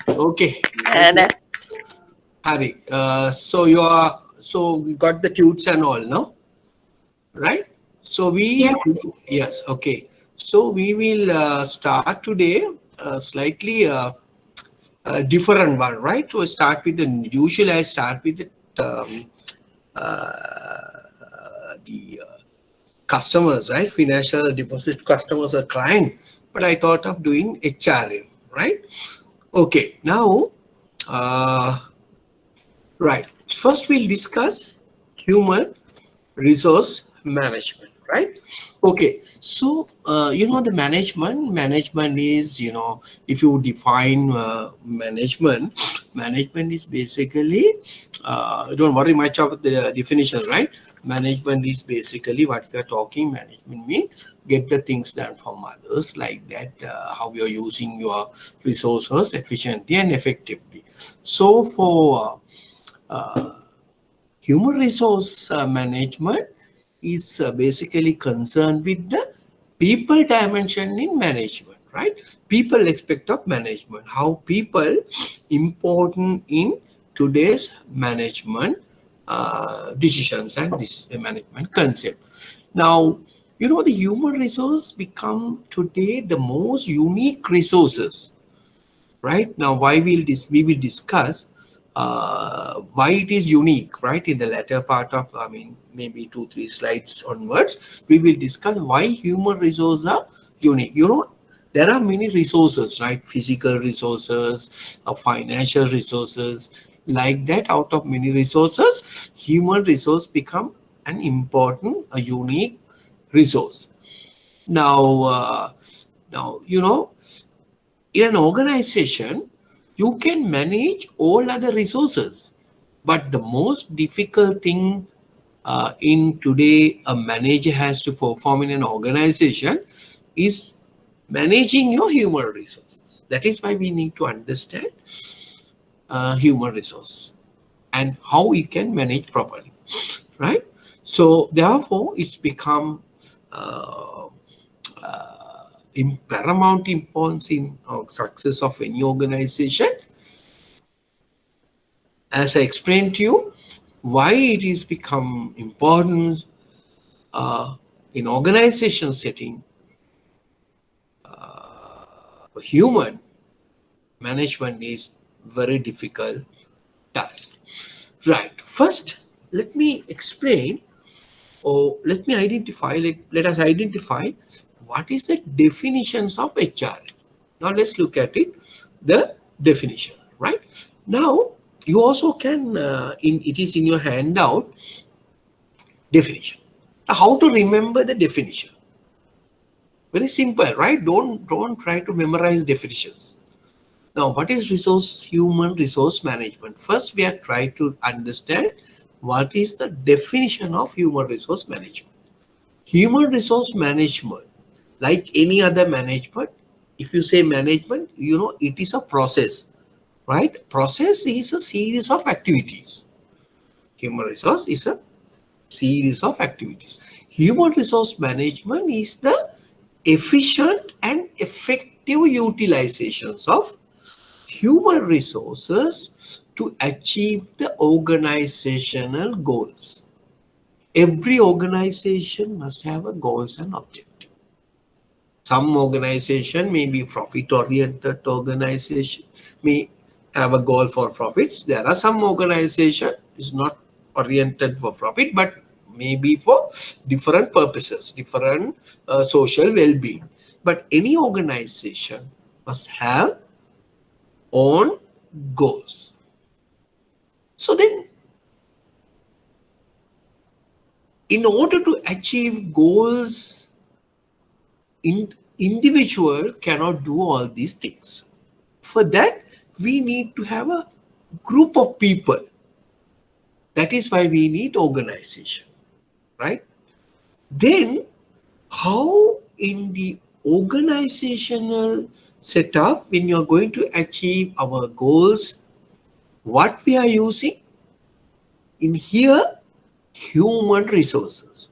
Okay. And Hari, so we got the tutes and all, no? Right? So Yes. yes, okay. So we will start today slightly different one, right? So start with usually I start with the customers, right? Financial deposit customers or client, but I thought of doing HRM, right? Okay, now, uh, right. First, we'll discuss human resource management, right? Okay, so the management is, if you define management is basically, don't worry much of the definition, right? Management is basically what we are talking. Management means get the things done from others, like that, how you're using your resources efficiently and effectively. So for human resource management is basically concerned with the people dimension in management, right? People aspect of management, how people important in today's management decisions and this management concept. Now, the human resource become today the most unique resources, right? Now, we will discuss why it is unique, right? In the latter part of, maybe 2-3 slides onwards, we will discuss why human resources are unique. There are many resources, right? Physical resources, financial resources, like that. Out of many resources, human resource become an important, a unique resource. Now, in an organization, you can manage all other resources, but the most difficult thing in today a manager has to perform in an organization is managing your human resources. That is why we need to understand human resource and how you can manage properly, right? So therefore, it's become uh, in paramount importance in success of any organization. As I explained to you, why it is become important in organization setting, human management is very difficult task. Right. First, let me explain, or let us identify what is the definitions of HR. Now let's look at it, the definition, right? Now you also can, it is in your handout, definition. Now, how to remember the definition? Very simple, right? Don't try to memorize definitions. Now, what is human resource management? First, we are trying to understand what is the definition of human resource management. Human resource management, like any other management, if you say management, it is a process, right? Process is a series of activities. Human resource is a series of activities. Human resource management is the efficient and effective utilizations of human resources to achieve the organizational goals. Every organization must have a goals and objective. Some organization may be profit-oriented organization, may have a goal for profits. There are some organization is not oriented for profit, but maybe for different purposes, different social well-being. But any organization must have own goals. So then, in order to achieve goals, individual cannot do all these things. For that, we need to have a group of people. That is why we need organization, right? Then, how in the organizational setup, when you are going to achieve our goals, what we are using? In here, human resources.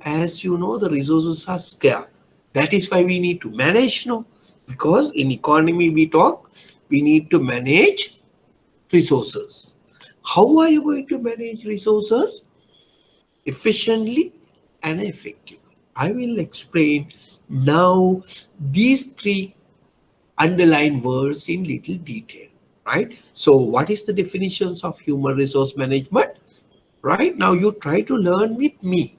As you know, the resources are scarce. That is why we need to manage, Because in economy we talk, we need to manage resources. How are you going to manage resources? Efficiently and effectively. I will explain now these three underlying words in little detail, right? So what is the definitions of human resource management? Right now you try to learn with me.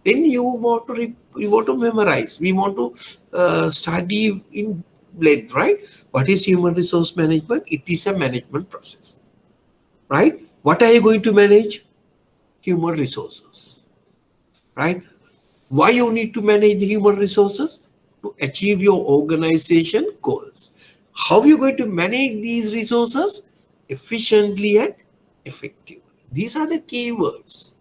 Then you want to memorize. We want to study in length, right? What is human resource management? It is a management process, right? What are you going to manage? Human resources, right? Why you need to manage the human resources? To achieve your organization goals. How you going to manage these resources? Efficiently and effectively. These are the key words.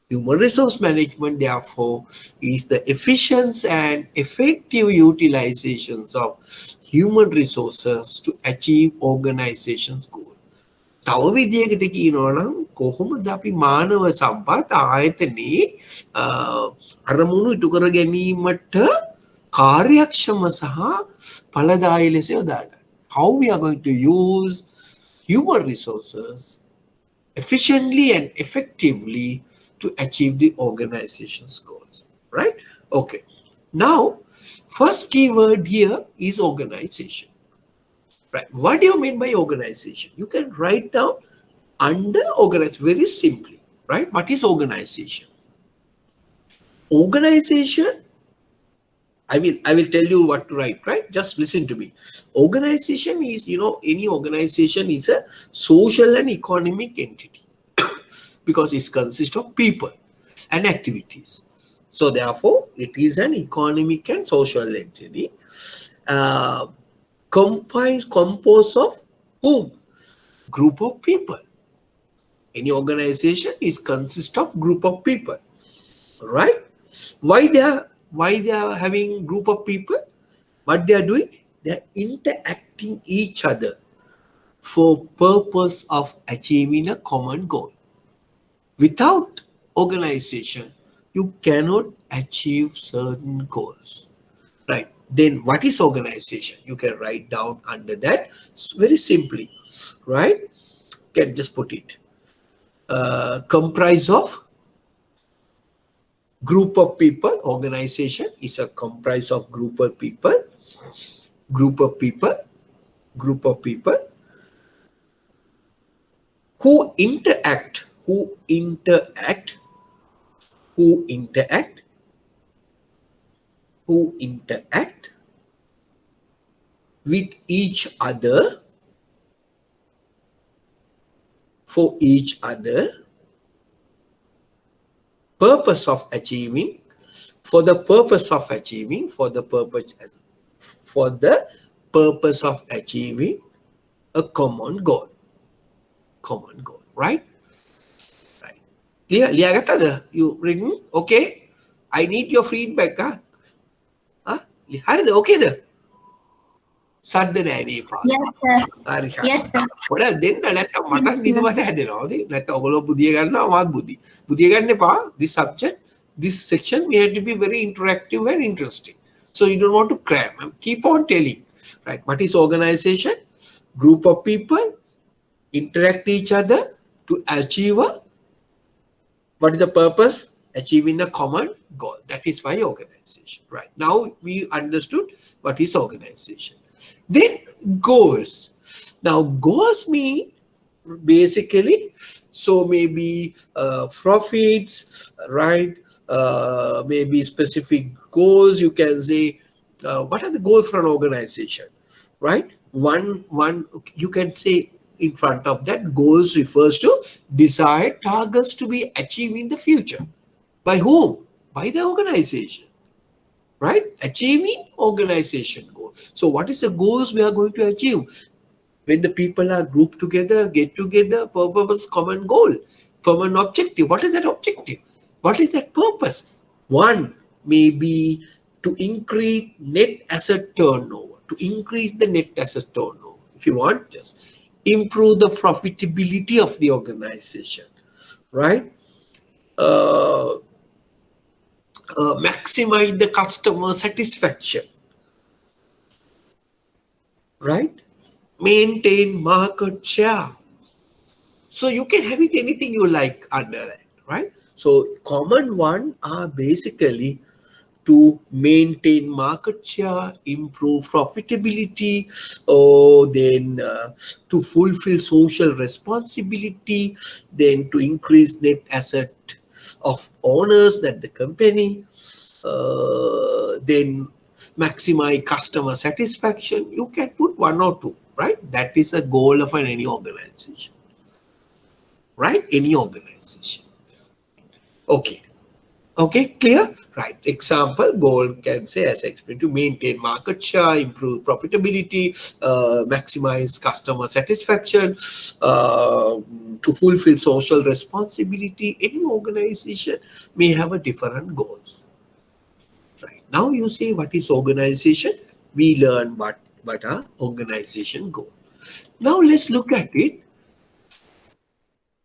Human resource management, therefore, is the efficient and effective utilizations of human resources to achieve organization's goal. තව විදියකට කියනවා නම් කොහොමද අපි මානව සම්පත් ආයතනයේ අරමුණු ඉටු කර ගැනීමට කාර්යක්ෂම සහ ඵලදායී ලෙස යොදාගන්න. How we are going to use human resources efficiently and effectively to achieve the organization's goals, right? Okay. Now, first keyword here is organization. Right. What do you mean by organization? You can write down under organization very simply, right? What is organization? Organization, I will tell you what to write, right? Just listen to me. Organization is, any organization is a social and economic entity because it consists of people and activities. So therefore, it is an economic and social entity. Composed of whom? Group of people. Any organization is consist of group of people, right? Why they are having group of people? What they are doing? They are interacting each other for purpose of achieving a common goal. Without organization, you cannot achieve certain goals, right? Then what is organization? You can write down under that very simply, right? Can just put it comprise of group of people. Organization is a comprise of group of people who interact with each other for the purpose of achieving a common goal, right? Clear? You written? Okay. I need your feedback. හරිද? Okay ද? සද්ද නෑ නේ පාර. Yes, sir. හරි. Yes, sir. පොඩක් දෙන්න නැත්නම් මට නිදමත හැදෙනවා. නැත්නම් ඔයගොල්ලෝ බුදිය ගන්නවා මාත් බුදිය ගන්න එපා. This subject, this section we have to be very interactive and interesting. So you don't want to cram. Keep on telling. Right? What is organization? Group of people interact each other to achieve what is the purpose? Achieving a common goal. That is why organization. Right. Now we understood what is organization. Then goals. Now goals mean basically, so maybe profits, right? Maybe specific goals. You can say, what are the goals for an organization, right? One you can say in front of that, goals refers to desired targets to be achieved in the future. By whom? By the organization, right? Achieving organization goal. So what is the goals we are going to achieve? When the people are grouped together, get together, purpose, common goal, common objective. What is that objective? What is that purpose? One may be to increase net asset turnover, to increase the net asset turnover. If you want, just improve the profitability of the organization, right? Maximize the customer satisfaction, right? Maintain market share. So you can have it anything you like under it, right? So common one are basically to maintain market share, improve profitability, or then to fulfill social responsibility, then to increase net asset of owners that the company, then maximize customer satisfaction. You can put one or two, right? That is a goal of any organization, right? Any organization. Okay. Okay, clear? Right. Example, goal can say as explained to maintain market share, improve profitability, maximize customer satisfaction, to fulfill social responsibility. Any organization may have a different goals. Right. Now you see what is organization. We learn what are organization goal. Now let's look at it.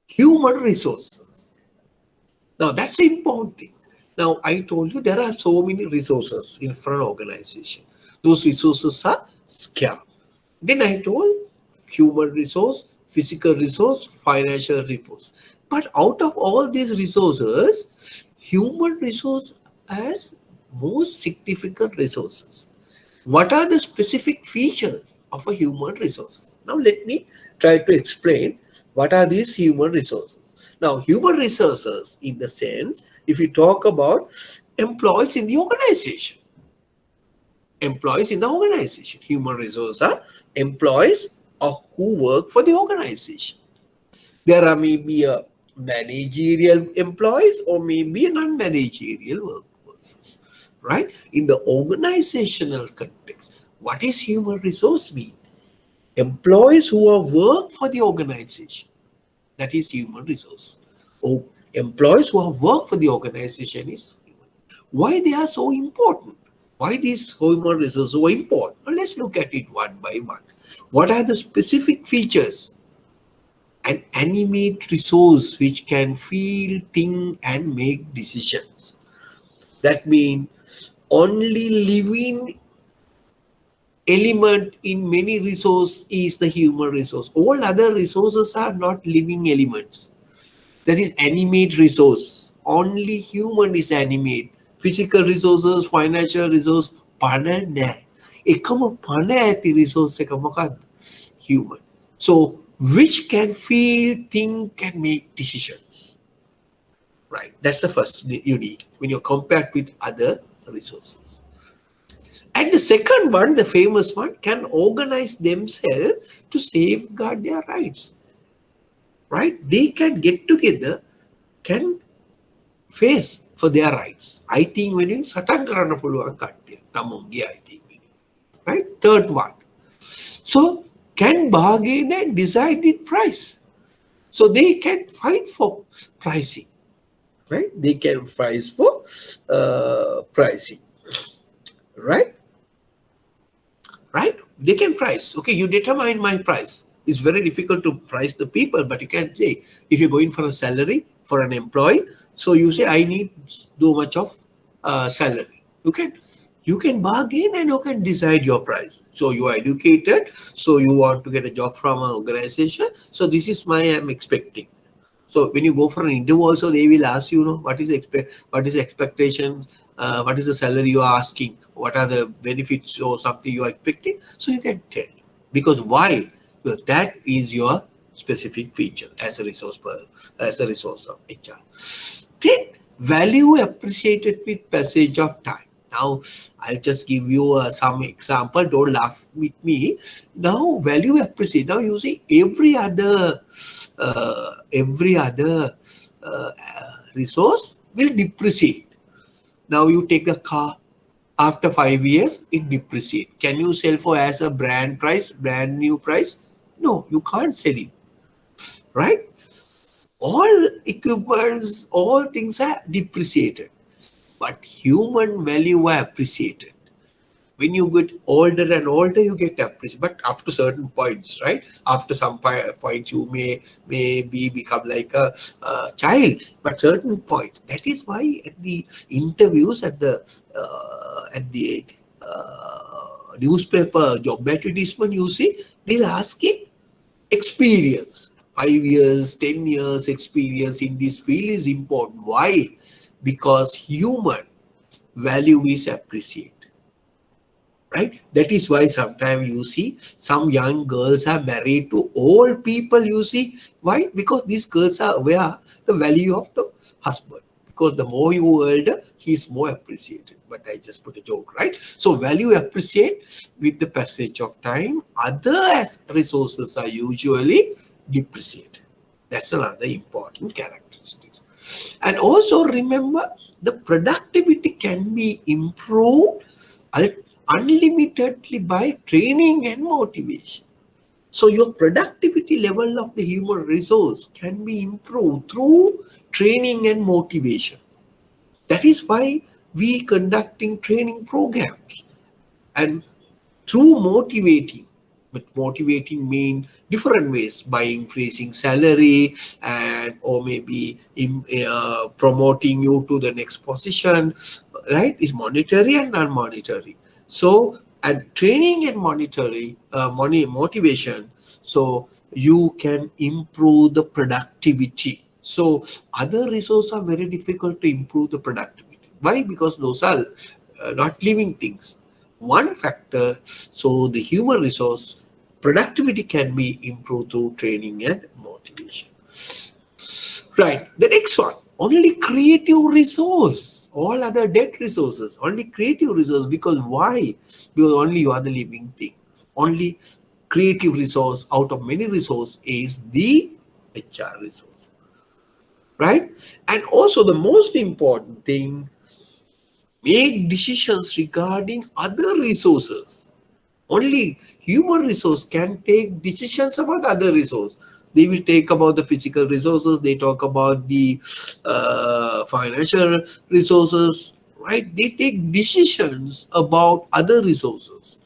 Human resources. Now that's the important thing. Now I told you there are so many resources in front organization. Those resources are scarce. Then I told human resource, physical resource, financial resource. But out of all these resources, human resource has most significant resources. What are the specific features of a human resource? Now let me try to explain what are these human resources. Now human resources in the sense, if we talk about employees in the organization, human resources are employees of who work for the organization. There are maybe a managerial employees or maybe a non-managerial workforces, right? In the organizational context, what is human resource mean? Employees who are work for the organization, that is human resource. Or employees who have worked for the organization is human. Why they are so important? Why these human resources so important? Well, let's look at it one by one. What are the specific features? An animate resource which can feel, think, and make decisions. That means only living element in many resource is the human resource. All other resources are not living elements. That is animate resource. Only human is animate. Physical resources, financial resource, pana nahi. Ekama pana ඇති resource එක මොකක්ද? Human. So, which can feel, think, and make decisions. Right. That's the first you need when you're compared with other resources. And the second one, the famous one, can organize themselves to safeguard their rights. Right? They can get together, can face for their rights. I think when you සටන් කරන්න පුළුවන් කට්ටිය තමුන්ගේ I think. Right? Third one. So can bargain and decide the price. So they can fight for pricing. Right? They can price for pricing. Right? Right? They can price. Okay, you determine my price. It's very difficult to price the people, but you can say, if you're going for a salary for an employee, so you say, I need so much of salary. You can bargain and you can decide your price. So you are educated, so you want to get a job from an organization. So this is my I'm expecting. So when you go for an interview also, they will ask you, what is the expectation, what is the salary you are asking, what are the benefits or something you are expecting. So you can tell. Because why? Because that is your specific feature as a resource of HR. Then value appreciated with passage of time. Now, I'll just give you some example. Don't laugh with me. Now, value appreciate. Now, you see every other resource will depreciate. Now, you take a car. After 5 years, it depreciates. Can you sell for as a brand new price? No, you can't sell it. Right? All equipments, all things are depreciated. But human value are appreciated. When you get older and older, you get appreciated. But up to certain points, right? After some points, you may become like a child. But certain points. That is why at the interviews, at the newspaper job advertisement, you see, they'll ask it experience. 5 years, 10 years experience in this field is important. Why? Because human value is appreciated. Right? That is why sometimes you see some young girls are married to old people, you see. Why? Because these girls are aware the value of the husband. Because the more you older, he is more appreciated. But I just put a joke, right? So value appreciate with the passage of time. Other resources are usually depreciated. That's another important characteristic. And also remember, the productivity can be improved unlimitedly by training and motivation. So your productivity level of the human resource can be improved through training and motivation. That is why we conducting training programs, and through motivating, but motivating mean different ways, by increasing salary and or maybe promoting you to the next position, right, is monetary and non-monetary. So and training and monetary money motivation, so you can improve the productivity. So other resources are very difficult to improve the productivity. Why? Because those are not living things. One factor, so the human resource productivity can be improved through training and motivation. Right. The next one, only creative resource. All other dead resources, only creative resource. Because why? Because only you are the living thing. Only creative resource out of many resource is the HR resource. Right? And also the most important thing, make decisions regarding other resources. Only human resource can take decisions about other resource. They will take about the physical resources, they talk about the financial resources, right? They take decisions about other resources.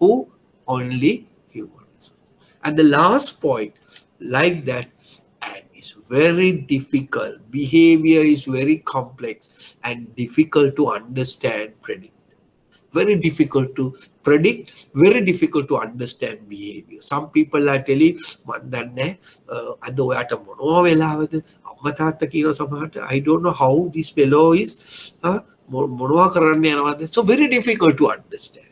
Who? Only human resource. And the last point, like that, and it's very difficult. Behavior is very complex and difficult to understand, predict. Very difficult to predict, very difficult to understand behavior. Some people are telling, අද ඔයාට මොනවා වෙලාවද අම්මා තාත්තා කියන සමහරට, I don't know how this fellow is මොනවා කරන්න යනවද. So very difficult to understand.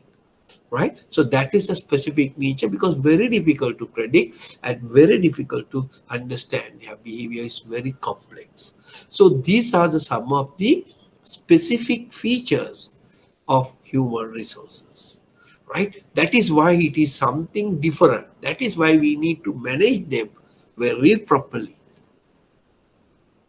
Right? So that is a specific nature, because very difficult to predict and very difficult to understand. Their behavior is very complex. So these are the some of the specific features of human resources. Right? That is why it is something different. That is why we need to manage them very properly.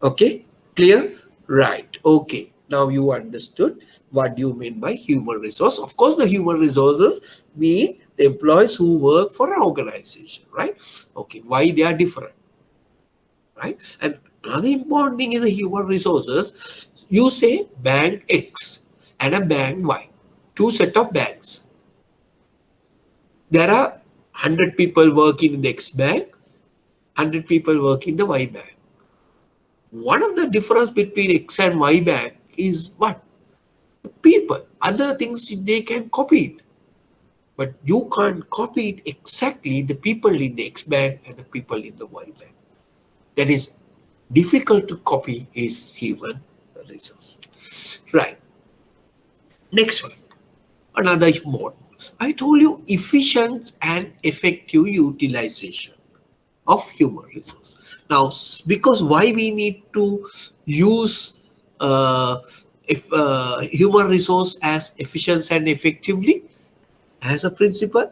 Okay? Clear? Right. Okay. Now you understood what you mean by human resource. Of course, the human resources mean the employees who work for an organization, right? Okay. Why they are different, right? And another important thing in the human resources, you say bank X and a bank Y, two set of banks. There are 100 people working in the X bank, 100 people work in the Y bank. One of the difference between X and Y bank is what? People. Other things they can copy it. But you can't copy it exactly the people in the X bank and the people in the Y bank. That is difficult to copy is human resource. Right. Next one. Another mode. I told you efficient and effective utilization of human resource. Now, because why we need to use human resource as efficient and effectively? As a principle,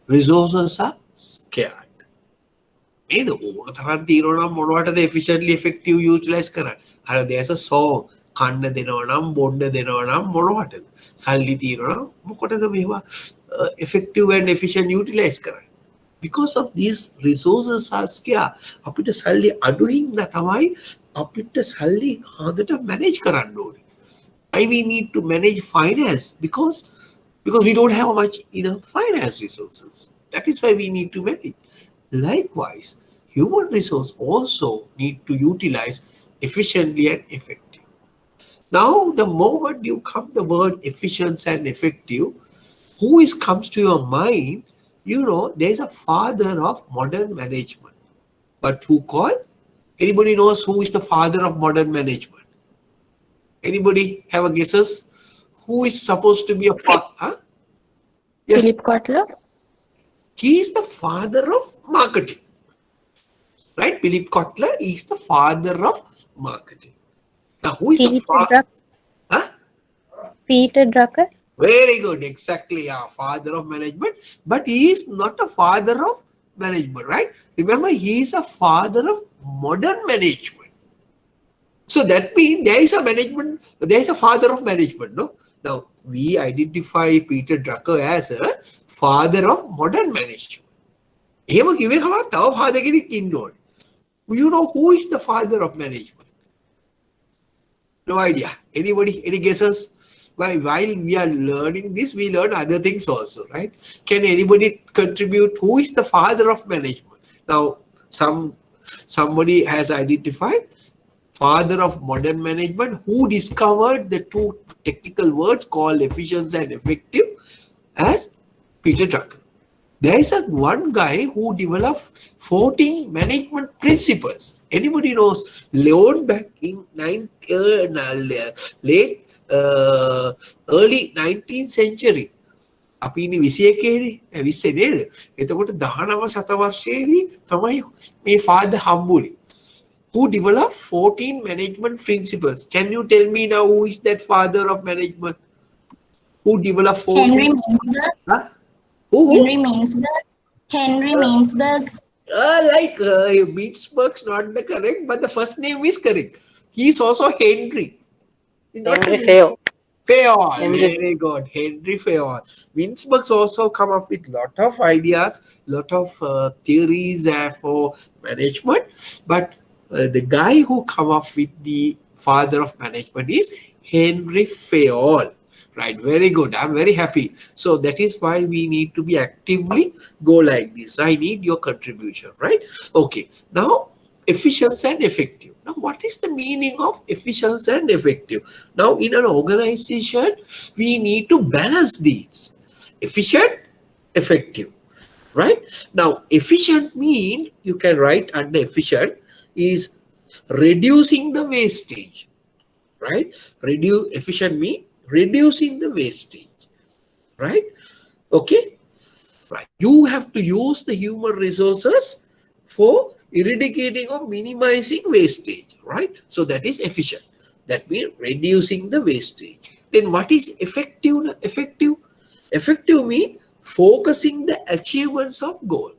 resources are scarce. නේද? ඕන තරම් තියෙනවා නම් මොනවටද efficiently effective utilize කරන්න? අර there's a song, කන්න දෙනවා නම් බොන්න දෙනවා නම් මොනවටද? සල්ලි තියෙනවා නම් මොකටද මේවා effective and efficient utilize කරන්නේ? Because of these resources are scarce. අපිට සල්ලි අඩු හින්දා තමයි අපිට සල්ලි හොඳට manage කරන්න ඕනේ. Why we need to manage finance? Because we don't have much finance resources. That is why we need to manage. Likewise, human resource also need to utilize efficiently and effective. Now, the moment you come the word efficient and effective, who is comes to your mind? You know, there is a father of modern management. But who call? Anybody knows who is the father of modern management? Anybody have a guesses? Who is supposed to be a father? Huh? Yes, Philip Kotler. he is the father of marketing. Right? Philip Kotler is the father of marketing. Now, who is the Peter father? Drucker. Huh? Peter Drucker. Very good, exactly. Yeah, father of management, but he is not a father of management, right? Remember, he is a father of modern management. So that means there is a management, there is a father of management, no? Now, we identify Peter Drucker as a father of modern management. එහෙම කිව්වේ කවදාවත් තව father කෙනෙක් ඉන්න ඕනේ. You know who is the father of management? No idea. Anybody? Any guesses? While we are learning this, we learn other things also, right? Can anybody contribute? Who is the father of management? Now, somebody has identified father of modern management. Who discovered the two technical words called efficiency and effective as Peter Drucker. There is one guy who developed 14 management principles. Anybody knows? Leon back in late early 19th century. අපි ඉන්නේ 21 නේ 20 නේද? එතකොට 19 සතවර්ෂයේදී තමයි මේ father හම්බුනේ. Who developed 14 management principles. Can you tell me now who is that father of management? Who developed 14? Henry Mintzberg. Huh? Who? Henry Mintzberg. Henry Mintzberg. Mintzberg's not the correct, but the first name is correct. He is also Henry. Henry Fayol. Fayol. Henry. Very good. Henry Fayol. Mintzberg's also come up with lot of ideas, lot of theories for management. But the guy who come up with the father of management is Henry Fayol. Right, very good. I'm very happy. So that is why we need to be actively go like this. I need your contribution, right? Okay. Now, efficiency and effective. Now, what is the meaning of efficiency and effective? Now, in an organization, we need to balance these. Efficient, effective, right? Now, efficient mean you can write under efficient is reducing the wastage, right? Efficient mean reducing the wastage, right? Okay, right. You have to use the human resources for eradicating or minimizing wastage, right? So that is efficient. That means reducing the wastage. Then what is effective? Effective means focusing the achievements of goal.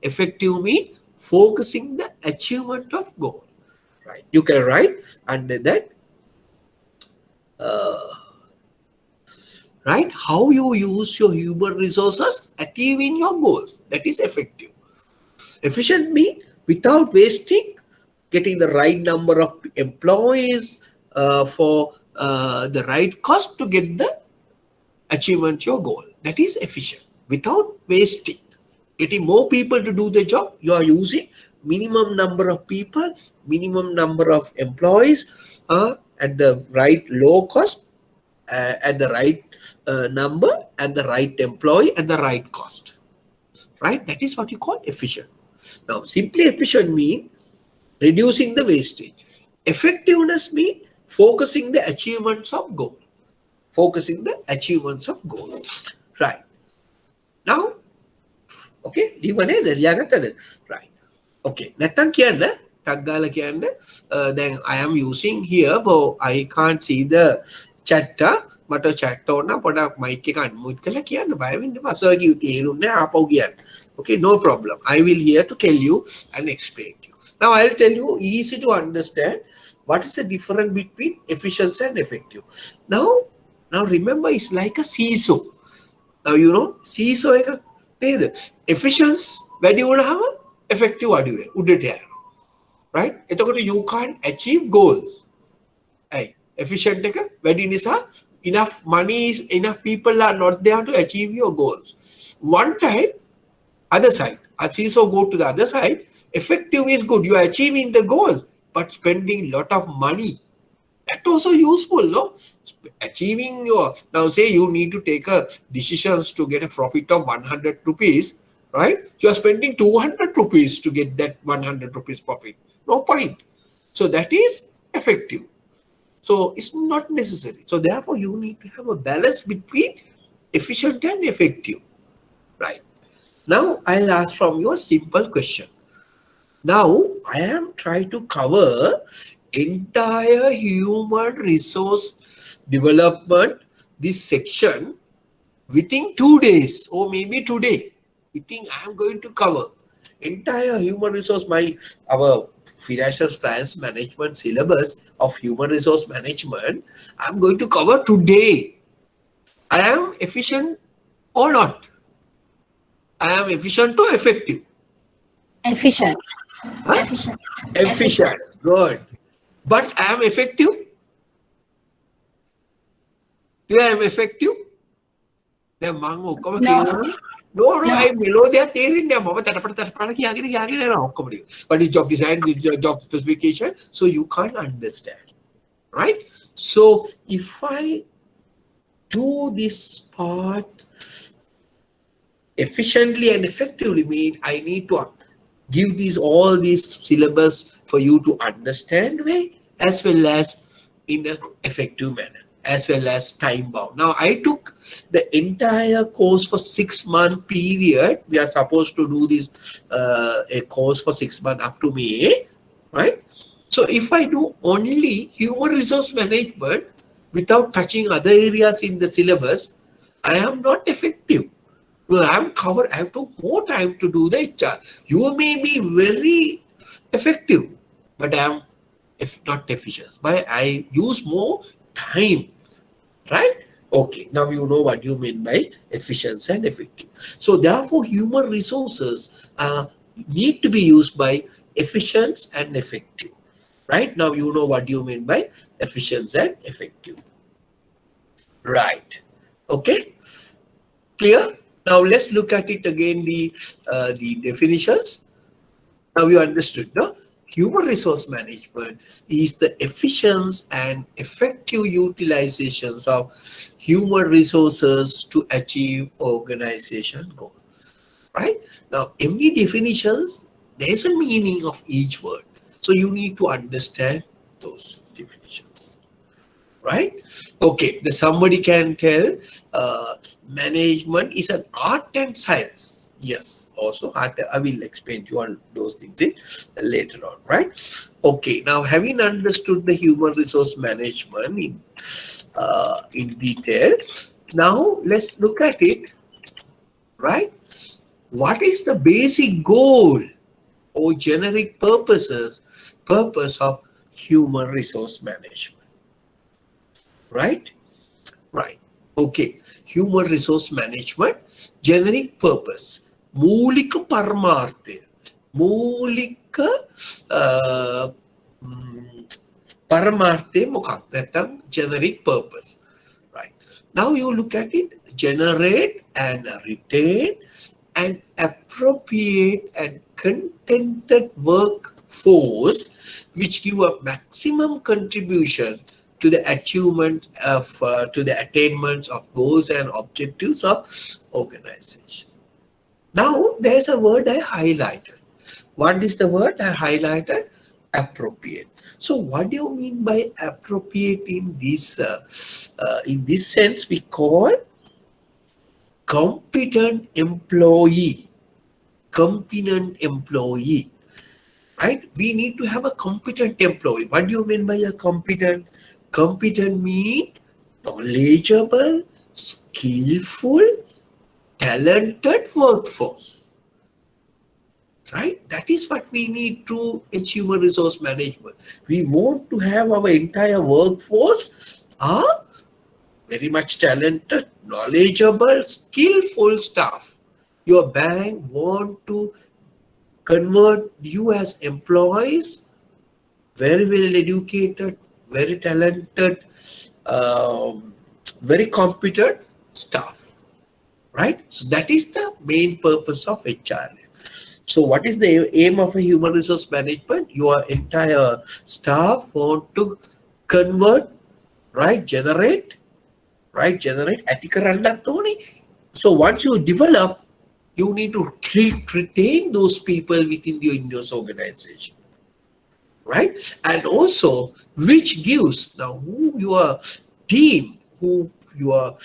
Effective means focusing the achievement of goal, right? You can write under that right? How you use your human resources achieving your goals. That is effective. Efficient means without wasting, getting the right number of employees for the right cost to get the achievement your goal. That is efficient. Without wasting, getting more people to do the job, you are using minimum number of people, minimum number of employees at the right low cost, at the right number, and the right employee at the right cost, right? That is what you call efficient. Now, simply efficient means reducing the wastage. Effectiveness means focusing the achievements of goal. Focusing the achievements of goal, right? Now, okay, right? Okay, නැත්තම් කියන්න ටක් ගාලා කියන්න then I am using here, but I can't see the chat. මට chat ඕන පොඩක් mic එක unmute කරලා කියන්න බය වෙන්න එපා. සර් කිව්ව තේරුන්නේ නැහැ ආපහු කියන්න. Okay, no problem. I will here to tell you and explain to you. Now I'll tell you easy to understand what is the difference between efficiency and effective. Now remember, it's like a seesaw. Now you know seesaw එක නේද? Efficiency වැඩි වුණාම effective අඩු වෙනවා. උඩට යනවා. Right? එතකොට you can't achieve goals. Hey, efficient එක වැඩි නිසා enough money, enough people are not there to achieve your goals. One time, other side, a seesaw go to the other side. Effective is good. You are achieving the goal, but spending lot of money That also useful, no? Achieving your, now say you need to take a decisions to get a profit of 100 rupees, right? You are spending 200 rupees to get that 100 rupees profit. No point. So that is effective. So it's not necessary. So therefore you need to have a balance between efficient and effective, right? Now I'll ask from you a simple question. Now I am trying to cover entire human resource development, this section, within 2 days or maybe today. We think I am going to cover entire human resource, our financial science management syllabus of human resource management. I'm going to cover today. I am efficient or not? I am efficient or effective? Efficient. Huh? Efficient. Efficient. Good. But I am effective? Do I am effective? දැන් මම ඔක්කොම කියනවා no I මෙලෝදියා තේරෙන්නේ නැහැ මම තටපට කියාගෙන යනවා ඔක්කොම ටික. But it's job design, it's job specification, so you can't understand, right? So if I do this part efficiently and effectively, mean I need to give all these syllabus for you to understand way, as well as in an effective manner, as well as time bound. Now I took the entire course for 6-month period. We are supposed to do this a course for 6 months up to May, right? So if I do only human resource management without touching other areas in the syllabus, I am not effective. Well, I have to more time to do the HR. You may be very effective, but I am not efficient. But I use more time, right? Okay, now you know what you mean by efficiency and effective. So therefore, human resources need to be used by efficient and effective, right? Now you know what you mean by efficient and effective, right? Okay, clear? Now let's look at it again, the definitions. Now you understood, no? Human resource management is the efficient and effective utilizations of human resources to achieve organization goal, right? Now every definitions, there is a meaning of each word. So you need to understand those definitions, right? Okay, somebody can tell management is an art and science. Yes, also art. I will explain to you all those things later on, right? Okay, now having understood the human resource management in detail, now let's look at it, right? What is the basic goal or generic purpose of human resource management? Right? Right. Okay. Human resource management, generic purpose. Moolika Paramartha. Moolika Paramartha Mokak. That's generic purpose. Right. Now you look at it, generate and retain an appropriate and contented workforce which give a maximum contribution to the achievement of to the attainments of goals and objectives of organization. Now there's a word I highlighted. What is the word I highlighted? Appropriate. So what do you mean by appropriate in this sense? We call competent employee. Competent employee. Right? We need to have a competent employee. What do you mean by a competent? Competent means knowledgeable, skillful, talented workforce. Right? That is what we need to achieve human resource management. We want to have our entire workforce very much talented, knowledgeable, skillful staff. Your bank want to convert you as employees, very well educated, very talented, very competent staff, right? So that is the main purpose of HR. So what is the aim of a human resource management? Your entire staff want to convert, right? Generate, right? Generate. So once you develop, you need to retain those people within your Windows organization, right? And also, which gives now who your team, who your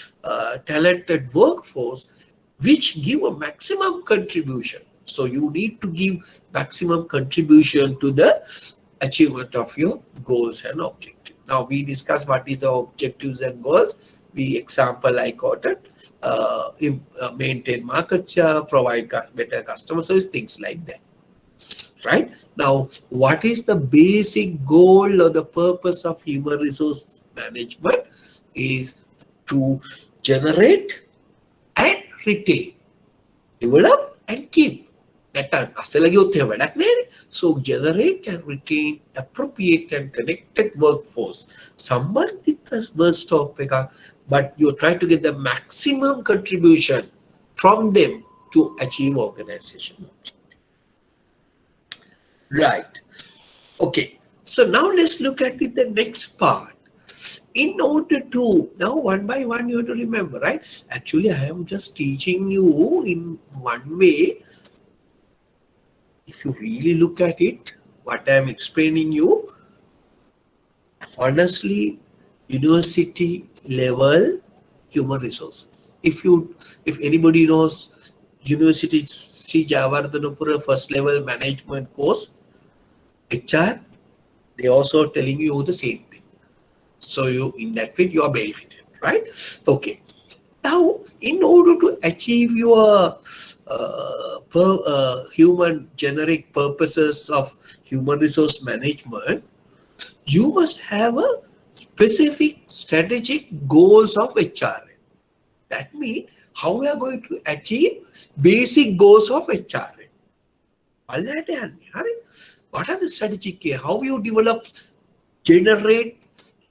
talented workforce, which give a maximum contribution. So you need to give maximum contribution to the achievement of your goals and objectives. Now we discuss what is the objectives and goals. We example I quoted, maintain market share, provide better customer service, things like that. Right now, what is the basic goal or the purpose of human resource management is to generate and retain, develop and keep. So generate and retain appropriate and connected workforce. Sambandhita first topic, but you try to get the maximum contribution from them to achieve organization. Right. Okay. So now let's look at it, the next part. In order to, now one by one you have to remember, right? Actually, I am just teaching you in one way. If you really look at it, what I am explaining you, honestly, university level human resources. If anybody knows University Sri Jayawardenapura first level management course, HR, they also telling you the same thing. So you, in that way, you are benefited, right? Okay. Now, in order to achieve your human generic purposes of human resource management, you must have a specific strategic goals of HRM. That means how we are going to achieve basic goals of HRM. What are the strategic care? How you develop, generate,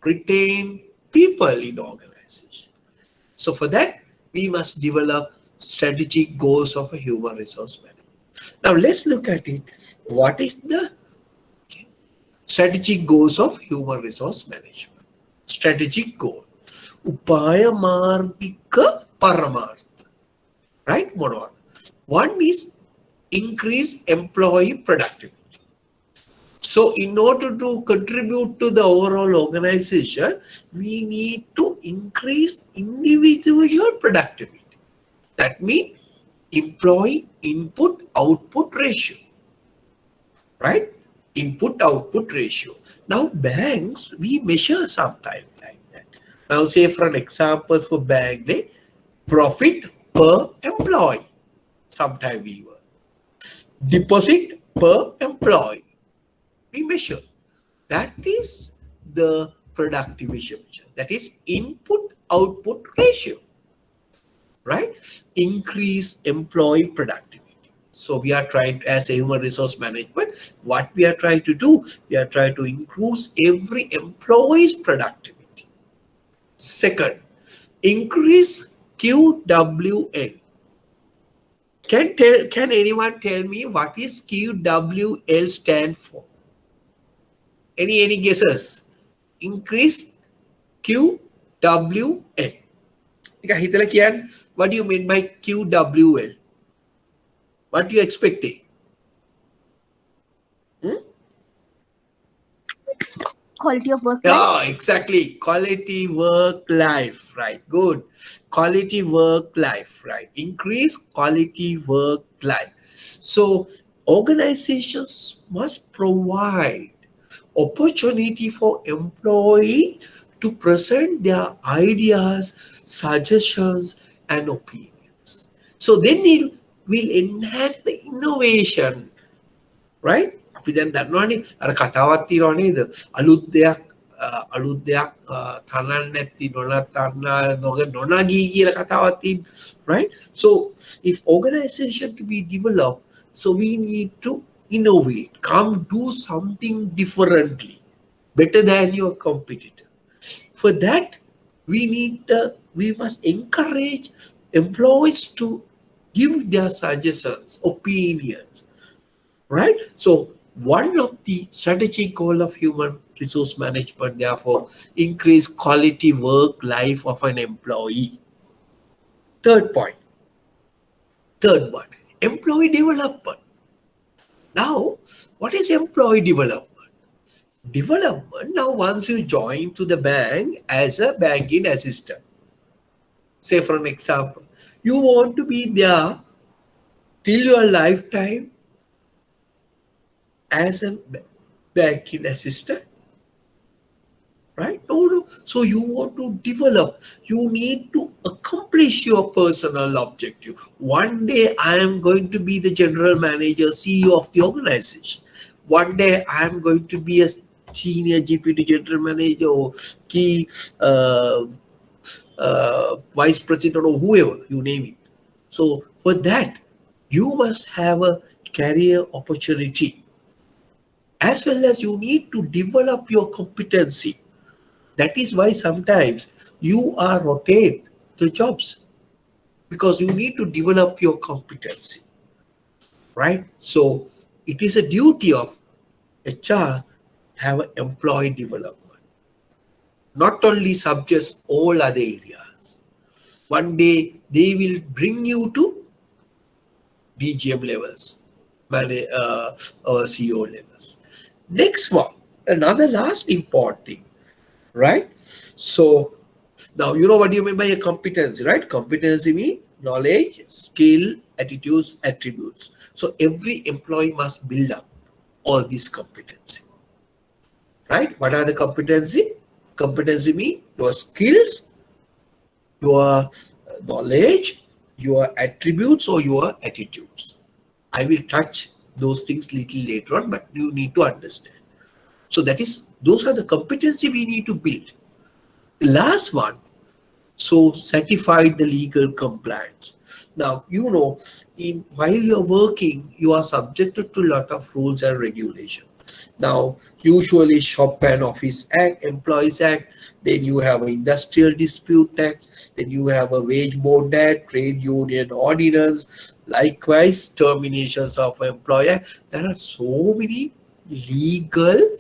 retain people in organization. So for that, we must develop strategic goals of a human resource management. Now let's look at it. What is the strategic goals of human resource management? Strategic goal. Upaya margika paramartha. Right? One is increase employee productivity. So in order to contribute to the overall organization, we need to increase individual productivity. That means employee input-output ratio, right? Input-output ratio. Now banks, we measure sometimes like that. Now say for an example for bank, profit per employee. Sometimes we work. Deposit per employee. We measure. That is the productivity measure. That is input-output ratio. Right? Increase employee productivity. So we are trying to, as a human resource management, what we are trying to do, we are trying to increase every employee's productivity. Second, increase QWL. Can anyone tell me what is QWL stand for? Any guesses? Increase QWL. What do you mean by QWL? What do you expecting? Quality of work life. Yeah, exactly. Quality work life, right? Good. Quality work life, right? Increase quality work life. So organizations must provide opportunity for employee to present their ideas, suggestions, and opinions. So then it will enhance the innovation, right? අපි දැන් දන්නවනේ අර කතාවක් තියෙනවා නේද? අලුත් දෙයක් තනන්න නැති නොනගී කියලා කතාවක් තියෙන, right? So if organization to be developed, so we need to innovate, come do something differently, better than your competitor. For that, we must encourage employees to give their suggestions, opinions, right? So one of the strategic goal of human resource management, therefore, increase quality work life of an employee. Third point. Third one, employee development. Now, what is employee development? Development, now once you join to the bank as a banking assistant, say for an example, you want to be there till your lifetime as a banking assistant, right? No. So you want to develop, you need to accomplish your personal objective. One day I am going to be the general manager, CEO of the organization. One day I am going to be a senior deputy general manager or key vice president or whoever, you name it. So for that, you must have a career opportunity, as well as you need to develop your competency. That is why sometimes you are rotate the jobs, because you need to develop your competency, right? So it is a duty of HR have an employee development, not only subjects all other areas. One day they will bring you to DGM levels, or CEO levels. Next one, another last important thing, right? So now you know what you mean by a competency, right? Competency means knowledge, skill, attitudes, attributes. So every employee must build up all these competency, right? What are the competency? Competency means your skills, your knowledge, your attributes, or your attitudes. I will touch those things little later on, but you need to understand. So those are the competency we need to build. The last one, so certified the legal compliance. Now, you know, while you're working, you are subjected to a lot of rules and regulations. Now, usually Shop and Office Act, Employees Act, then you have an Industrial Dispute Act, then you have a Wage Board Act, Trade Union Ordinance, likewise terminations of employer. There are so many legal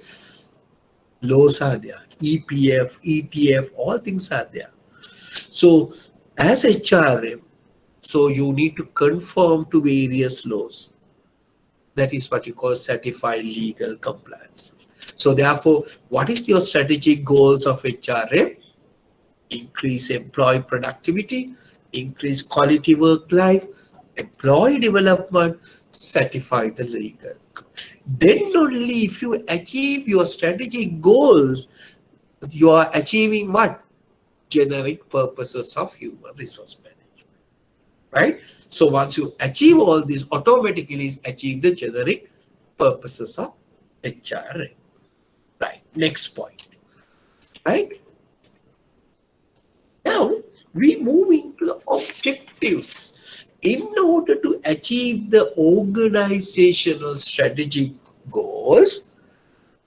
laws are there. EPF, ETF, all things are there. So as HRM, so you need to conform to various laws. That is what you call certified legal compliance. So therefore, what is your strategic goals of HRM? Increase employee productivity, increase quality work life, employee development, certify the legal. Then only if you achieve your strategic goals, you are achieving what? Generic purposes of human resource management, right? So once you achieve all these, automatically achieve the generic purposes of HRM, right? Next point, right? Now we move into the objectives. In order to achieve the organizational strategic goals,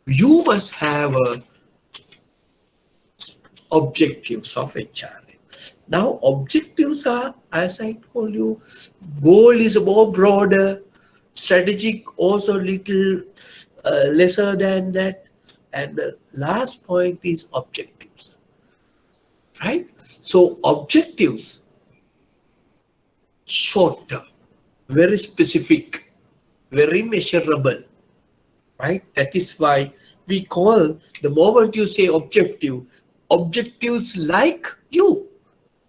you must have a objectives of HRM. Now, objectives are, as I told you, goal is more broader, strategic also little lesser than that, and the last point is objectives, right? So, objectives, short term, very specific, very measurable, right? That is why we call, the moment you say objective, objectives like you.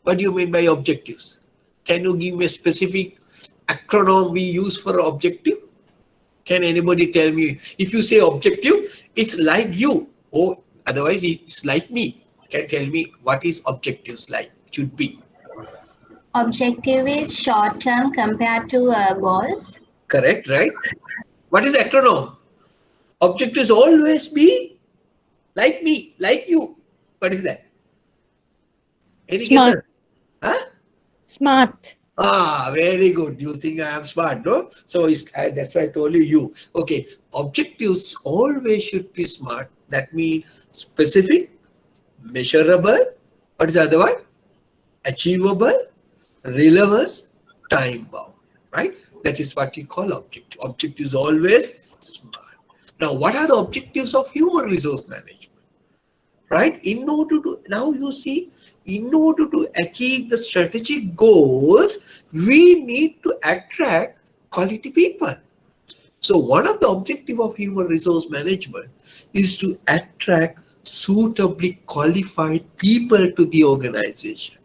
What do you mean by objectives? Can you give me a specific acronym we use for objective? Can anybody tell me? If you say objective, it's like you, or otherwise it's like me. Can tell me what is objectives like? Should be. Objective is short term compared to goals. Correct, right? What is acronym? Objectives always be like me, like you. What is that? Any Smart. guesses? Huh? Smart. Ah, very good. You think I am smart, no? So that's why I told you. Okay, objectives always should be smart. That means specific, measurable. What is the other one? Achievable, relevant, time bound. Right? That is what you call objective. Objective is always smart. Now, what are the objectives of human resource management? Right? In order to, now you see, in order to achieve the strategic goals, we need to attract quality people. So one of the objective of human resource management is to attract suitably qualified people to the organization.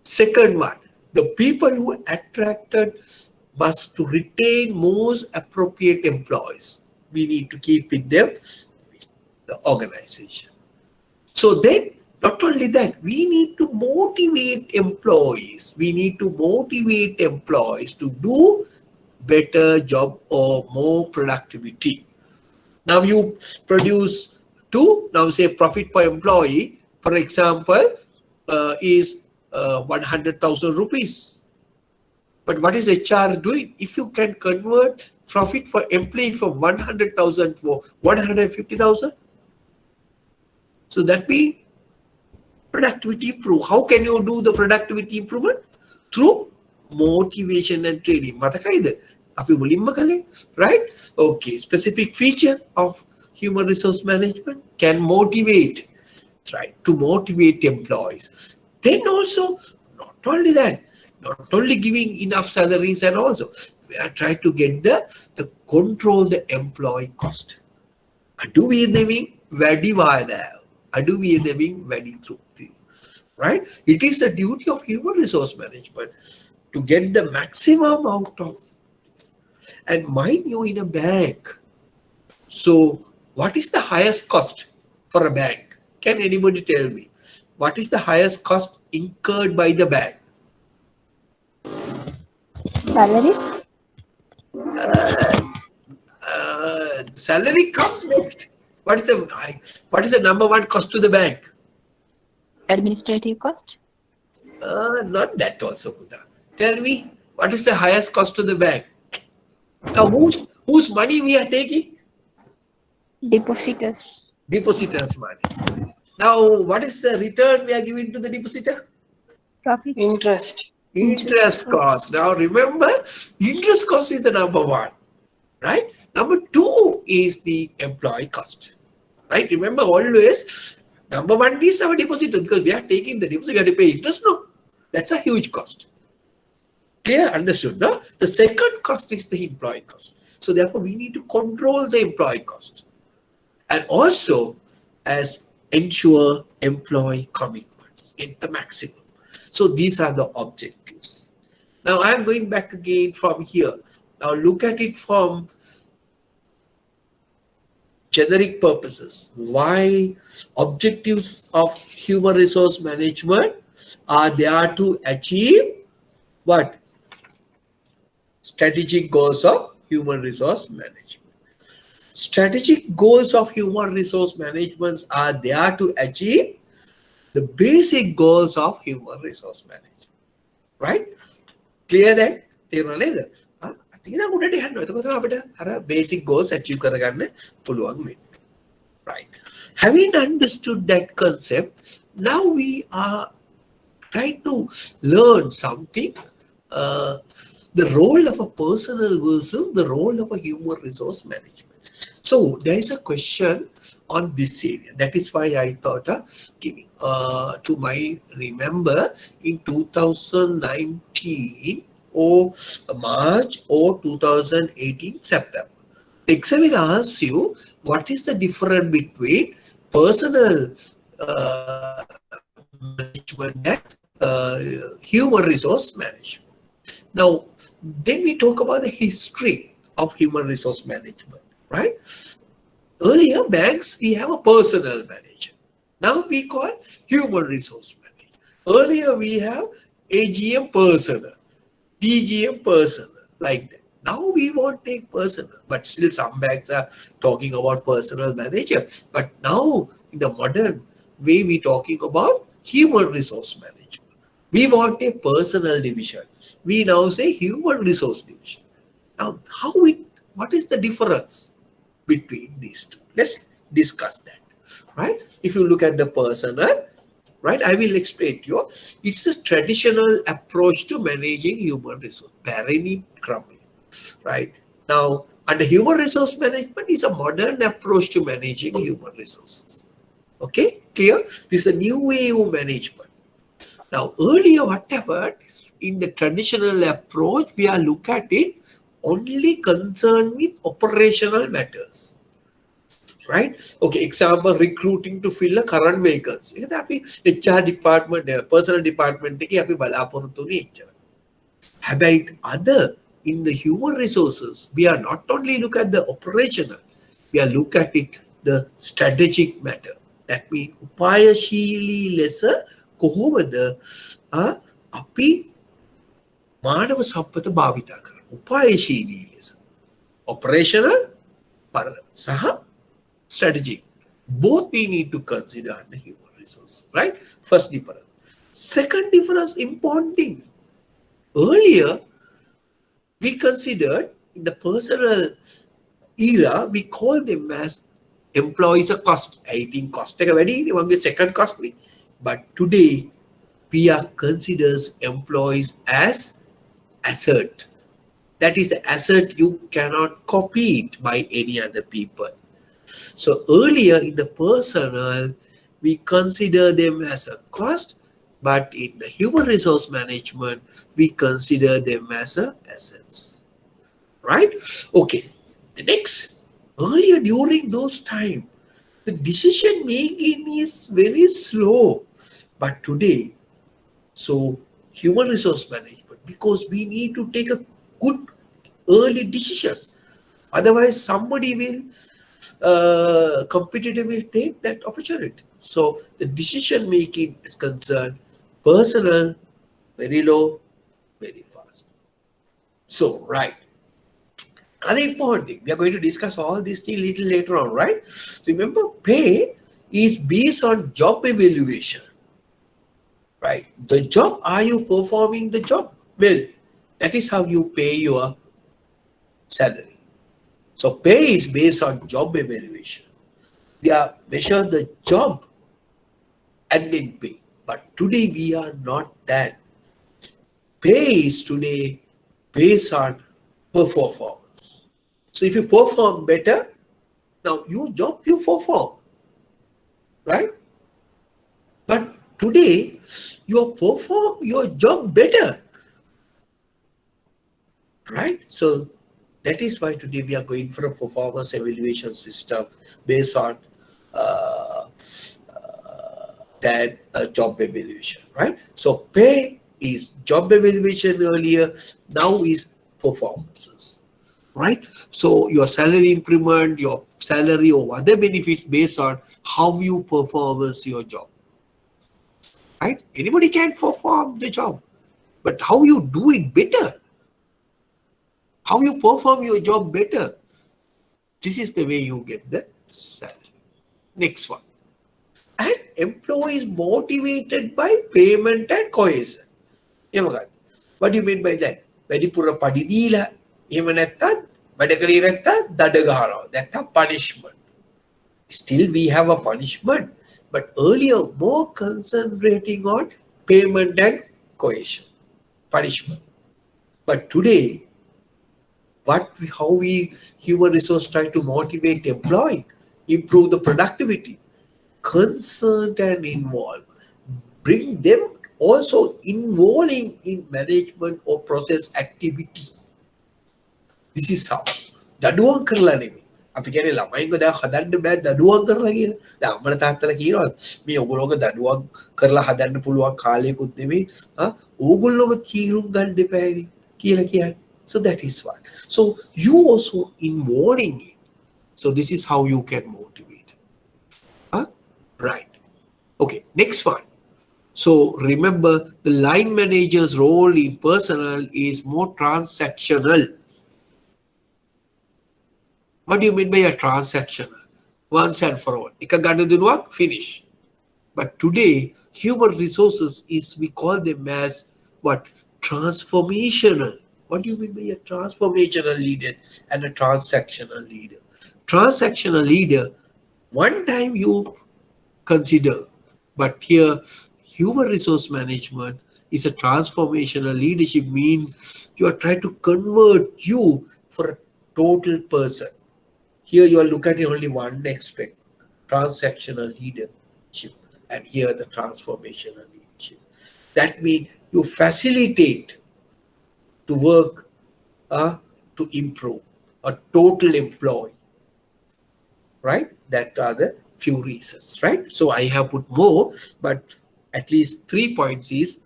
Second one, the people who attracted must to retain most appropriate employees. We need to keep with them the organization. So then, not only that, we need to motivate employees. We need to motivate employees to do better job or more productivity. Now you produce two, now say profit per employee, for example, is 100,000 rupees. But what is HR doing? If you can convert profit for employee from 100,000 for 150,000, so that means productivity improve. How can you do the productivity improvement? Through motivation and training. Right? Okay. Specific feature of human resource management can motivate, right? To motivate employees. Then also, not only that, not only giving enough salaries, and also we are trying to get the control the employee cost. Do we living very wide? Do we living very through? Right? It is the duty of human resource management to get the maximum out of this. And mind you, in a bank, so what is the highest cost for a bank? Can anybody tell me? What is the highest cost incurred by the bank? Salary? Salary comes next. What is the number one cost to the bank? Administrative cost? Not that also, Buddha. Tell me, what is the highest cost to the bank? Now, whose money we are taking? Depositors. Depositors' money. Now, what is the return we are giving to the depositor? Profits. Interest. Interest cost. Now, remember, interest cost is the number one, right? Number two is the employee cost, right? Remember, always, number one is our depositor, because we are taking the deposit, we have to pay interest. No, that's a huge cost. Clear? Understood? No? The second cost is the employee cost. So therefore, we need to control the employee cost, and also as ensure employee commitments, get the maximum. So these are the objectives. Now I am going back again from here. Now look at it from generic purposes. Why objectives of human resource management are there to achieve what? Strategic goals of human resource management. Strategic goals of human resource management are there to achieve the basic goals of human resource management. Right? Clear that? Basic goals achieve කරගන්න පුළුවන් වෙන්න. Right? Having understood that concept, now we are trying to learn something. The role of a personal versus the role of a human resource management. So there is a question on this area. That is why I thought giving to my remember in 2019 or March or 2018 September. The exam asks you what is the difference between personal management and human resource management. Now, then we talk about the history of human resource management, right? Earlier, banks, we have a personal manager. Now we call human resource manager. Earlier, we have AGM personal, DGM personal, like that. Now we won't take personal, but still some banks are talking about personal manager. But now, in the modern way, we talking about human resource management. We want a personal division. We now say human resource division. Now, what is the difference between these two? Let's discuss that, right? If you look at the personal, right, I will explain to you. It's a traditional approach to managing human resource, right? Now, under human resource management is a modern approach to managing human resources. Okay, clear? This is a new way of management. Now, earlier, what happened in the traditional approach, we are look at it only concerned with operational matters. Right? Okay, example, recruiting to fill a current vacancy. ඒක අපි HR department, personal department එකේ අපි බලාපොරොත්තු වෙන්නේ එච්චර. හැබැයි other in the human resources, we are not only look at the operational, we are look at it the strategic matter. That means උපායශීලී ලෙස කොහොමද අපි මානව සම්පත භාවිතා කරන්නේ? උපායශීලී ලෙස. Operational සහ strategic. Both we need to consider under human resource, right? First difference. Second difference, important thing. Earlier, we considered in the personal era, we call them as employees a cost. I think cost is a second cost. But today, we are considers employees as asset. That is the asset you cannot copy it by any other people. So earlier in the personal, we consider them as a cost, but in the human resource management, we consider them as a assets. Right? Okay. The next, earlier during those time, the decision making is very slow. But today, so human resource management, because we need to take a good early decision. Otherwise, somebody will competitor will take that opportunity. So the decision making is concerned personal, very low, very fast. So right. Another important thing, we are going to discuss all these things little later on, right? Remember, pay is based on job evaluation. Right? The job, are you performing the job? Well, that is how you pay your salary. So pay is based on job evaluation. We are measure the job and then pay. But today we are not that. Pay is today based on performance. So if you perform better, now your job you perform. Right? But today you perform your job better. Right? So that is why today we are going for a performance evaluation system based on that job evaluation, right? So pay is job evaluation earlier, now is performances, right? So your salary increment, your salary or other benefits based on how you perform your job, right? Anybody can perform the job, but how you do it better, how you perform your job better, this is the way you get the salary. Next one. And employees motivated by payment and coercion. What do you mean by that? වැඩිපුර පඩි දීලා එහෙම නැත්තම් වැඩ කරේ නැත්තම් දඩ ගහනවා. That's punishment. Still we have a punishment, but earlier more concentrating on payment and coercion, punishment. But today, how we human resource try to motivate employee, improve the productivity, concerned and involved, bring them also involving in management or process activity. This is how. දඩුවම් කරලා නෙමෙයි. අපි කියන්නේ ළමයින්ව දැන් හදන්න බෑ දඩුවම් කරලා කියලා. දැන් අම්මලා තාත්තලා කියනවා මේ ඔයගොල්ලෝක දඩුවම් කරලා හදන්න පුළුවන් කාලයකුත් නෙමෙයි. ඕගොල්ලෝම තීරුම් ගන්න දෙපෑනේ කියලා කියන්නේ. So that is what. So you also involving it. So this is how you can motivate. Right. Okay, next one. So remember, the line manager's role in personal is more transactional. What do you mean by a transactional? Once and for all. Ika ganda dunuak, finish. But today, human resources is, we call them as what? Transformational. What do you mean by a transformational leader and a transactional leader? Transactional leader, one time you consider, but here human resource management is a transformational leadership, mean you are trying to convert you for a total person. Here you are looking at only one aspect, transactional leadership, and here the transformational leadership. That means you facilitate to work to improve a total employee, right? That are the few reasons, right? So I have put more, but at least 3 points is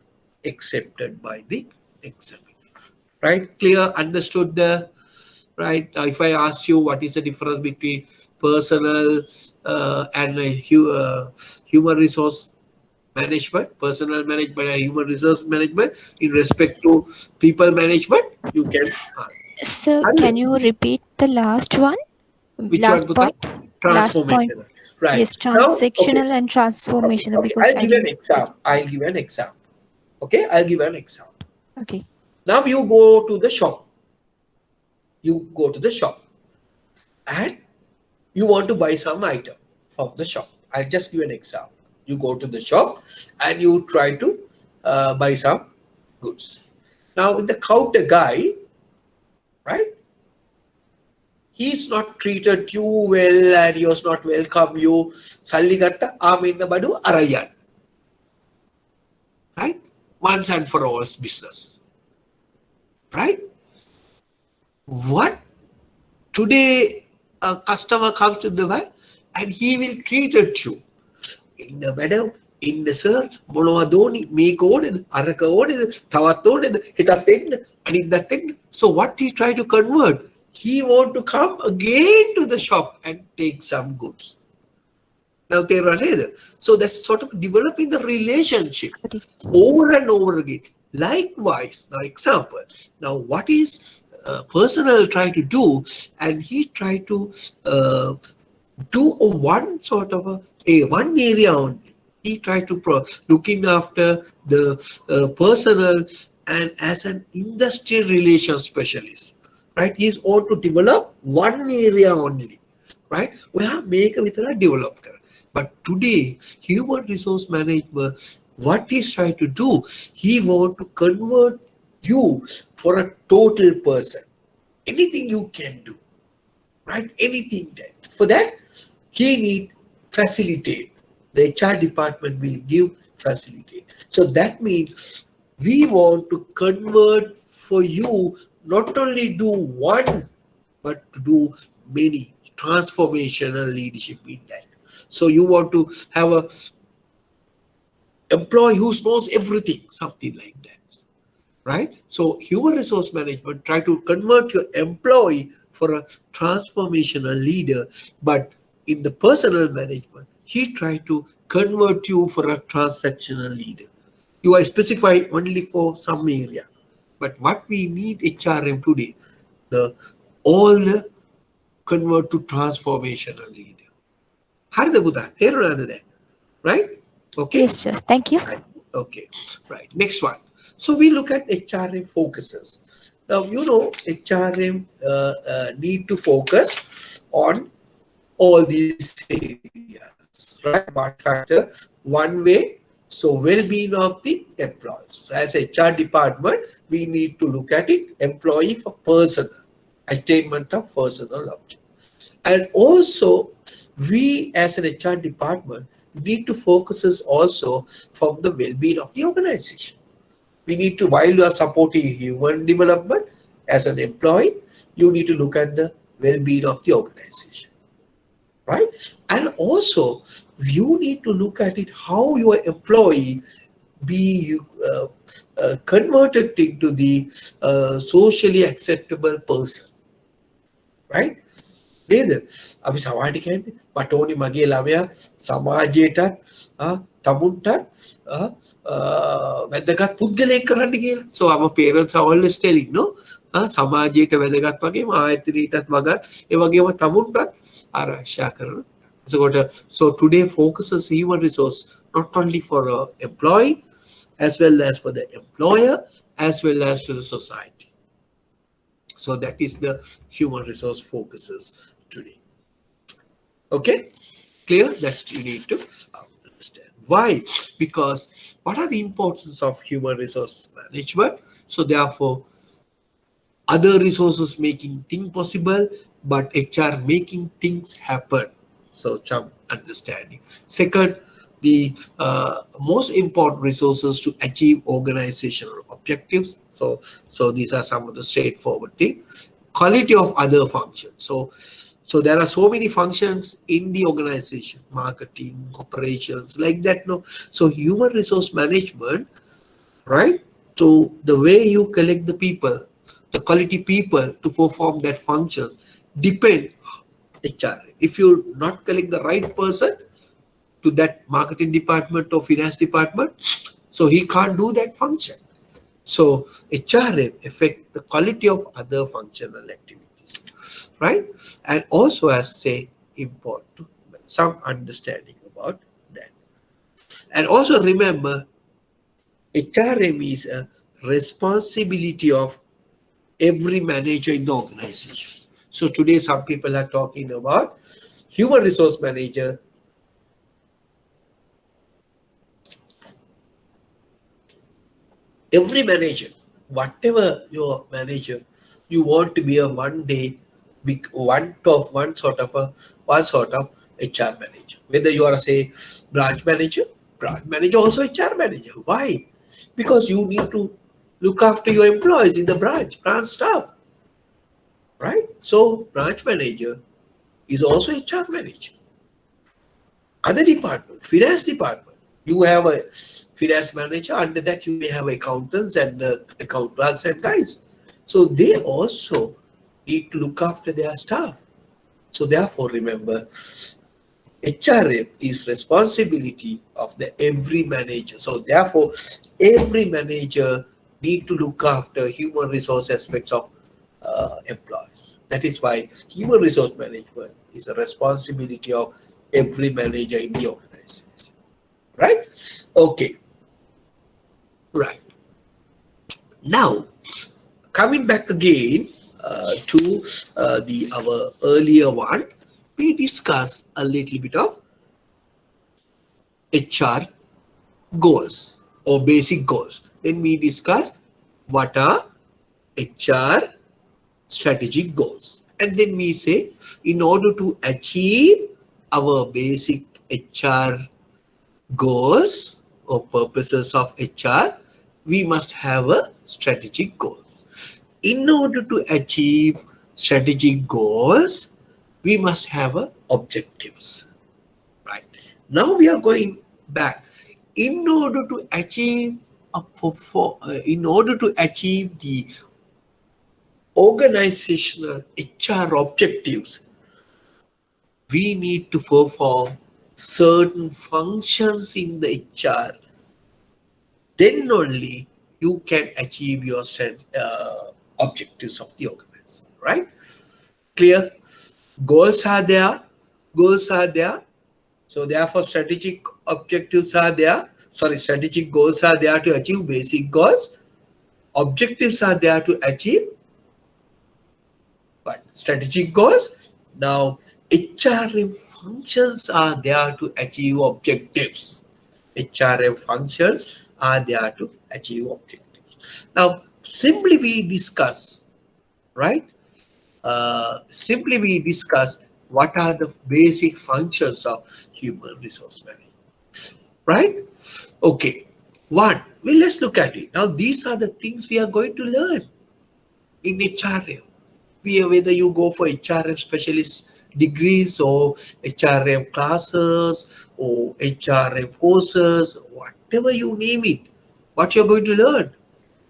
accepted by the examiner, right? Clear, understood the, right? If I ask you what is the difference between personal and human resource management, personal management and human resource management in respect to people management, you can Sir, answer. can you repeat the last one? Which one, Last Buddha? point? Last point. Transformational. Right. Yes, Now, okay. transactional and transformational Okay. because I'll I give an didn't get example. I'll give an example. Okay. I'll give an example. okay. Now you go to the shop. You go to the shop and you want to buy some item from the shop. I'll just give an example. You go to the shop and you try to buy some goods. Now, the counter guy, right? He's not treated you well and he was not welcome you. Salli gatta amenna badu arayan. Right? Once and for all business. Right? What? Today a customer comes to the bank and he will treat you. In the madam, in the sir, monoadoni, me code, araka order, tawaton, hit a thing, and in that thing. So what he try to convert? He want to come again to the shop and take some goods. Now they are there. So that's sort of developing the relationship Got it. over and over again. Likewise, now example. Now what is personal try to do, and he try to do a one sort of a one area only. He tried to looking after the personal and as an industrial relations specialist, right? He's on to develop one area only, right? We have make with a developer. But today, human resource management, what he's trying to do, he want to convert you for a total person. Anything you can do, right? Anything that. For that, he need facilitate. The HR department will give facilitate. So that means we want to convert for you, not only do one, but to do many transformational leadership in that. So you want to have a employee who knows everything, something like that, right? So human resource management try to convert your employee for a transformational leader, but in the personal management, he try to convert you for a transactional leader. You are specified only for some area, but what we need HRM today, the all the convert to transformational leader. හරිද පුතා? තේරුණාද දැන්? Right? Okay. Yes, sir. Thank you. Okay, right. Next one. So we look at HRM focuses. Now, you know, HRM need to focus on all these areas, right? One factor, one way. So well-being of the employees. So as HR department, we need to look at it, employee for personal, attainment of personal object. And also, we as an HR department need to focus also from the well-being of the organization. We need to, while you are supporting human development as an employee, you need to look at the well-being of the organization, right? And also, you need to look at it how your employee be converted into the socially acceptable person, right? නේද? අපි සමාජයට කියන්නේ මට ඕනි මගේ ළමයා සමාජයට තමුන්ට වැදගත් පුද්ගලයෙක් කරන්න කියලා. So our parents are always telling, no? සමාජයට වැදගත් වගේම ආයතනයටත් වගත් ඒ වගේම තමුන්ට ආරක්ෂා කරන. So today focuses human resource not only for an employee as well as for the employer as well as to the society. So that is the human resource focuses today. Okay, clear? That's you need to understand. Why? Because what are the importance of human resource management? So therefore, Other resources making things possible, but HR making things happen. So some understanding. Second, the most important resources to achieve organizational objectives. So these are some of the straightforward things. Quality of other functions. So there are so many functions in the organization, marketing, operations, like that. No, so human resource management, right? So the way you collect the people, the quality people to perform that functions depend HR. If you not collect the right person to that marketing department or finance department, so he can't do that function. So HRM affect the quality of other functional activities, right? And also, as say, important some understanding about that. And also remember, HRM is a responsibility of every manager in the organization. So today some people are talking about human resource manager. Every manager, whatever your manager, you want to be a one day big one sort of HR manager. Whether you are say branch manager also HR manager. Why? Because you need to look after your employees in the branch staff, right? So branch manager is also HR manager. Other department, finance department, you have a finance manager. Under that, you may have accountants and account clerks and guys. So they also need to look after their staff. So therefore, remember, HRM is responsibility of the every manager. So therefore, every manager need to look after human resource aspects of employees. That is why human resource management is a responsibility of every manager in the organization. Right? Okay. Right. Now, coming back again to our earlier one, we discuss a little bit of HR goals or basic goals. Then we discuss what are HR strategic goals. And then we say, in order to achieve our basic HR goals or purposes of HR, we must have a strategic goals. In order to achieve strategic goals, we must have a objectives. Right. Now we are going back. In order to achieve the organizational HR objectives, we need to perform certain functions in the HR. Then only you can achieve your objectives of the organization, right? Clear? Goals are there. So therefore, strategic objectives are there. Sorry, strategic goals are there to achieve basic goals. Objectives are there to achieve but strategic goals. Now, HRM functions are there to achieve objectives. HRM functions are there to achieve objectives. Now, simply we discuss, right? Simply we discuss what are the basic functions of human resource management, right? Okay, one, well, let's look at it. Now, these are the things we are going to learn in HRM. Whether you go for HRM specialist degrees or HRM classes or HRM courses, whatever you name it, what you're going to learn,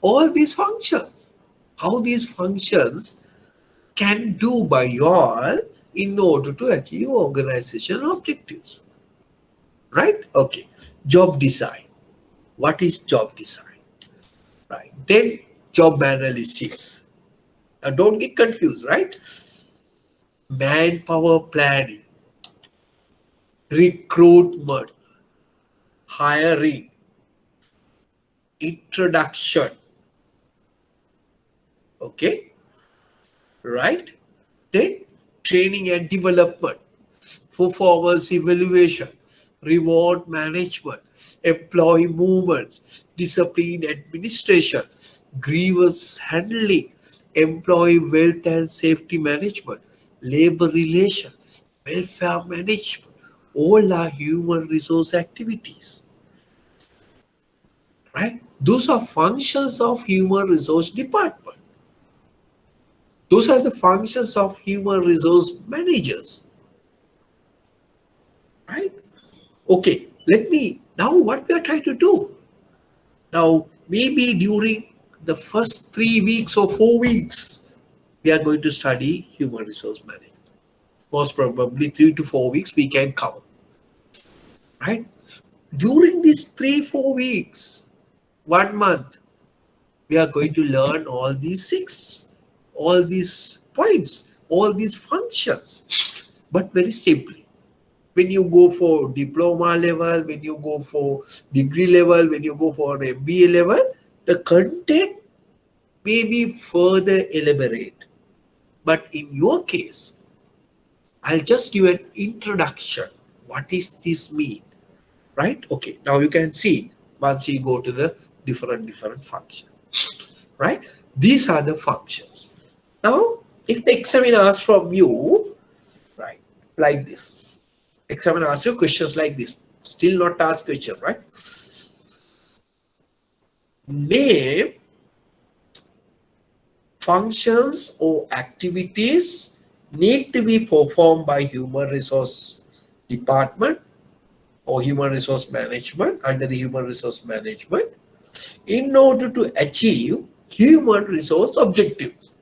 all these functions, how these functions can do by you all in order to achieve organizational objectives. Right? Okay. Job design. What is job design? Right. Then job analysis. Now don't get confused, right? Manpower planning, recruitment, hiring, introduction. Okay, right? Then training and development, performance evaluation, reward management, employee movements, discipline administration, grievance handling, employee wealth and safety management, labor relation, welfare management, all are human resource activities, right? Those are functions of human resource department. Those are the functions of human resource managers, right? Okay, let me, now what we are trying to do. Now, maybe during the first 3 weeks or 4 weeks, we are going to study human resource management. Most probably 3 to 4 weeks we can cover, right? During these 3 4 weeks, 1 month, we are going to learn all these six, all these points, all these functions, but very simply. When you go for diploma level, when you go for degree level, when you go for MBA level, the content may be further elaborate. But in your case, I'll just give an introduction. What does this mean? Right? Okay, now you can see once you go to the different functions. Right? These are the functions. Now, if the examiner asks from you, right, like this, examiner asks you questions like this, still not ask question, right? Name functions or activities need to be performed by human resource department or human resource management under the human resource management in order to achieve human resource objectives.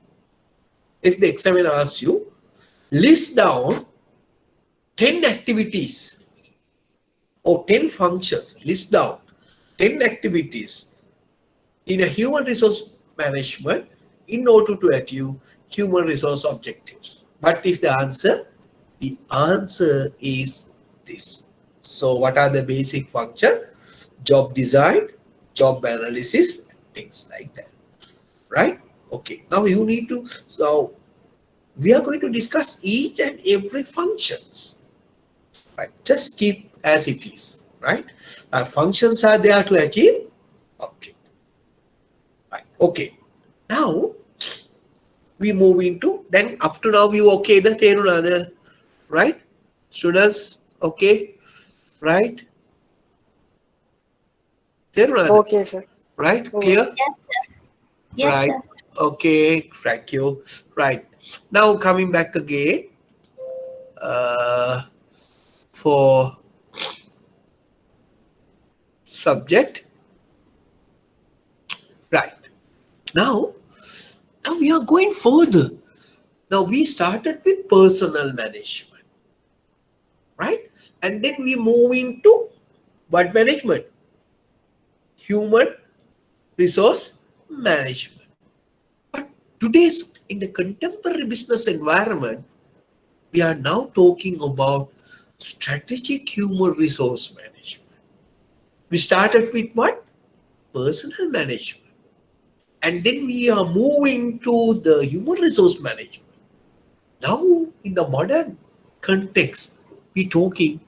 If the examiner asks you, list down 10 activities or 10 functions, list down 10 activities in a human resource management in order to achieve human resource objectives. What is the answer? The answer is this. So what are the basic functions? Job design, job analysis, things like that. Right? Okay. Now you need to, so we are going to discuss each and every functions. Right? Just keep as it is. Right? Our functions are there to achieve object. Right. Okay. Now we move into, then up to now you okay the Terunada, right? Students, okay, right? Terunada, Okay, sir. right? Okay. Clear? Yes, sir. Yes, Right. sir. Okay, thank you. Right. Now coming back again for subject. Right. Now we are going further. Now we started with personal management, right? And then we move into what management? Human resource management. But today's, in the contemporary business environment, we are now talking about strategic human resource management. We started with what? Personal management. And then we are moving to the human resource management. Now, in the modern context, we're talking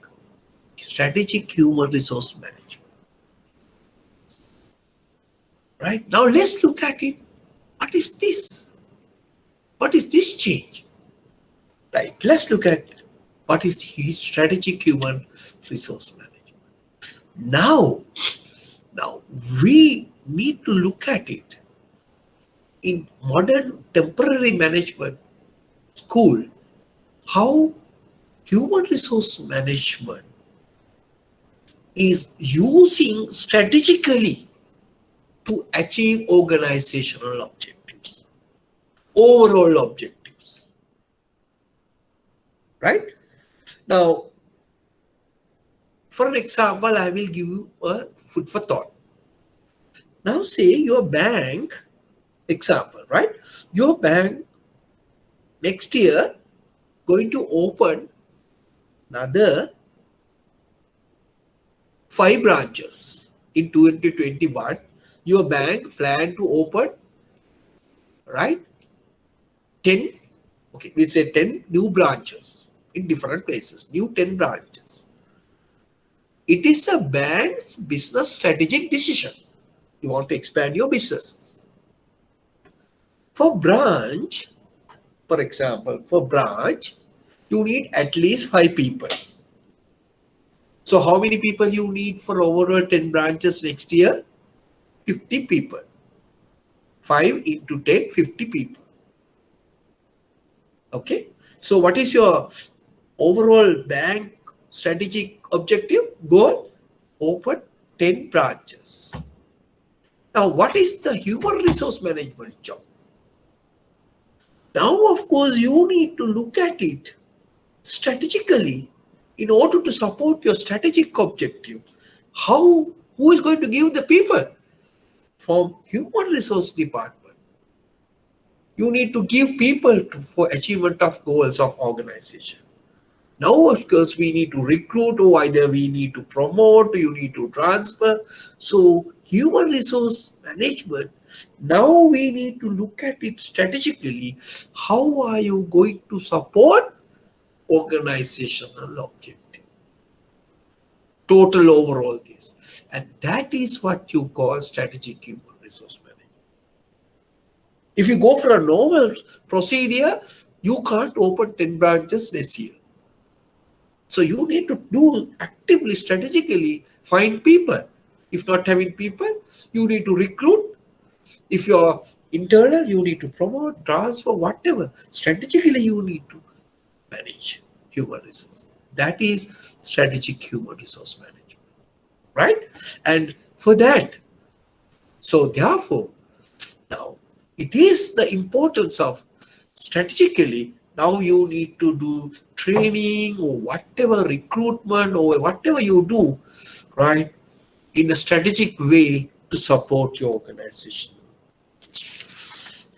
strategic human resource management. Right? Now, let's look at it. What is this? What is this change? Right? Let's look at what is strategic human resource management. Now we need to look at it in modern temporary management school, how human resource management is using strategically to achieve organizational objectives, overall objectives. Right? Now, for an example, I will give you a food for thought. Now, say your bank, example, right? Your bank next year going to open another 5 branches in 2021. Your bank plan to open, right? 10, okay, we say 10 new branches in different places, new 10 branches. It is a bank's business strategic decision. You want to expand your businesses. For branch, for example, for branch, you need at least 5 people. So how many people you need for overall 10 branches next year? 50 people. 5 into 10, 50 people. Okay. So what is your overall bank strategic objective? Goal? Open 10 branches. Now, what is the human resource management job? Now, of course, you need to look at it strategically in order to support your strategic objective. Who is going to give the people? From human resource department. You need to give people for achievement of goals of organization. Now, of course, we need to recruit, or either we need to promote, you need to transfer. So, human resource management, now we need to look at it strategically. How are you going to support organizational objective? Total overall this. And that is what you call strategic human resource management. If you go for a normal procedure, you can't open 10 branches this year. So you need to do actively, strategically, find people. If not having people, you need to recruit. If you're internal, you need to promote, transfer, whatever. Strategically, you need to manage human resource. That is strategic human resource management, right? And for that, so therefore, now it is the importance of strategically. Now you need to do training or whatever, recruitment or whatever you do, right, in a strategic way to support your organization,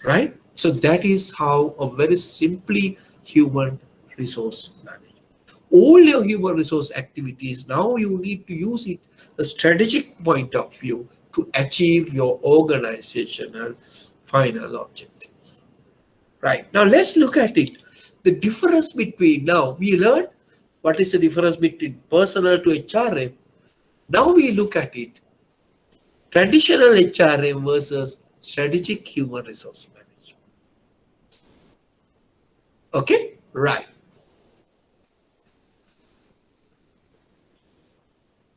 right? So that is how a very simply human resource management. All your human resource activities, now you need to use it a strategic point of view to achieve your organizational final objectives. Right. Now let's look at it. The difference between, now we learned what is the difference between personal to HRM. Now we look at it. Traditional HRM versus strategic human resource management. Okay? Right.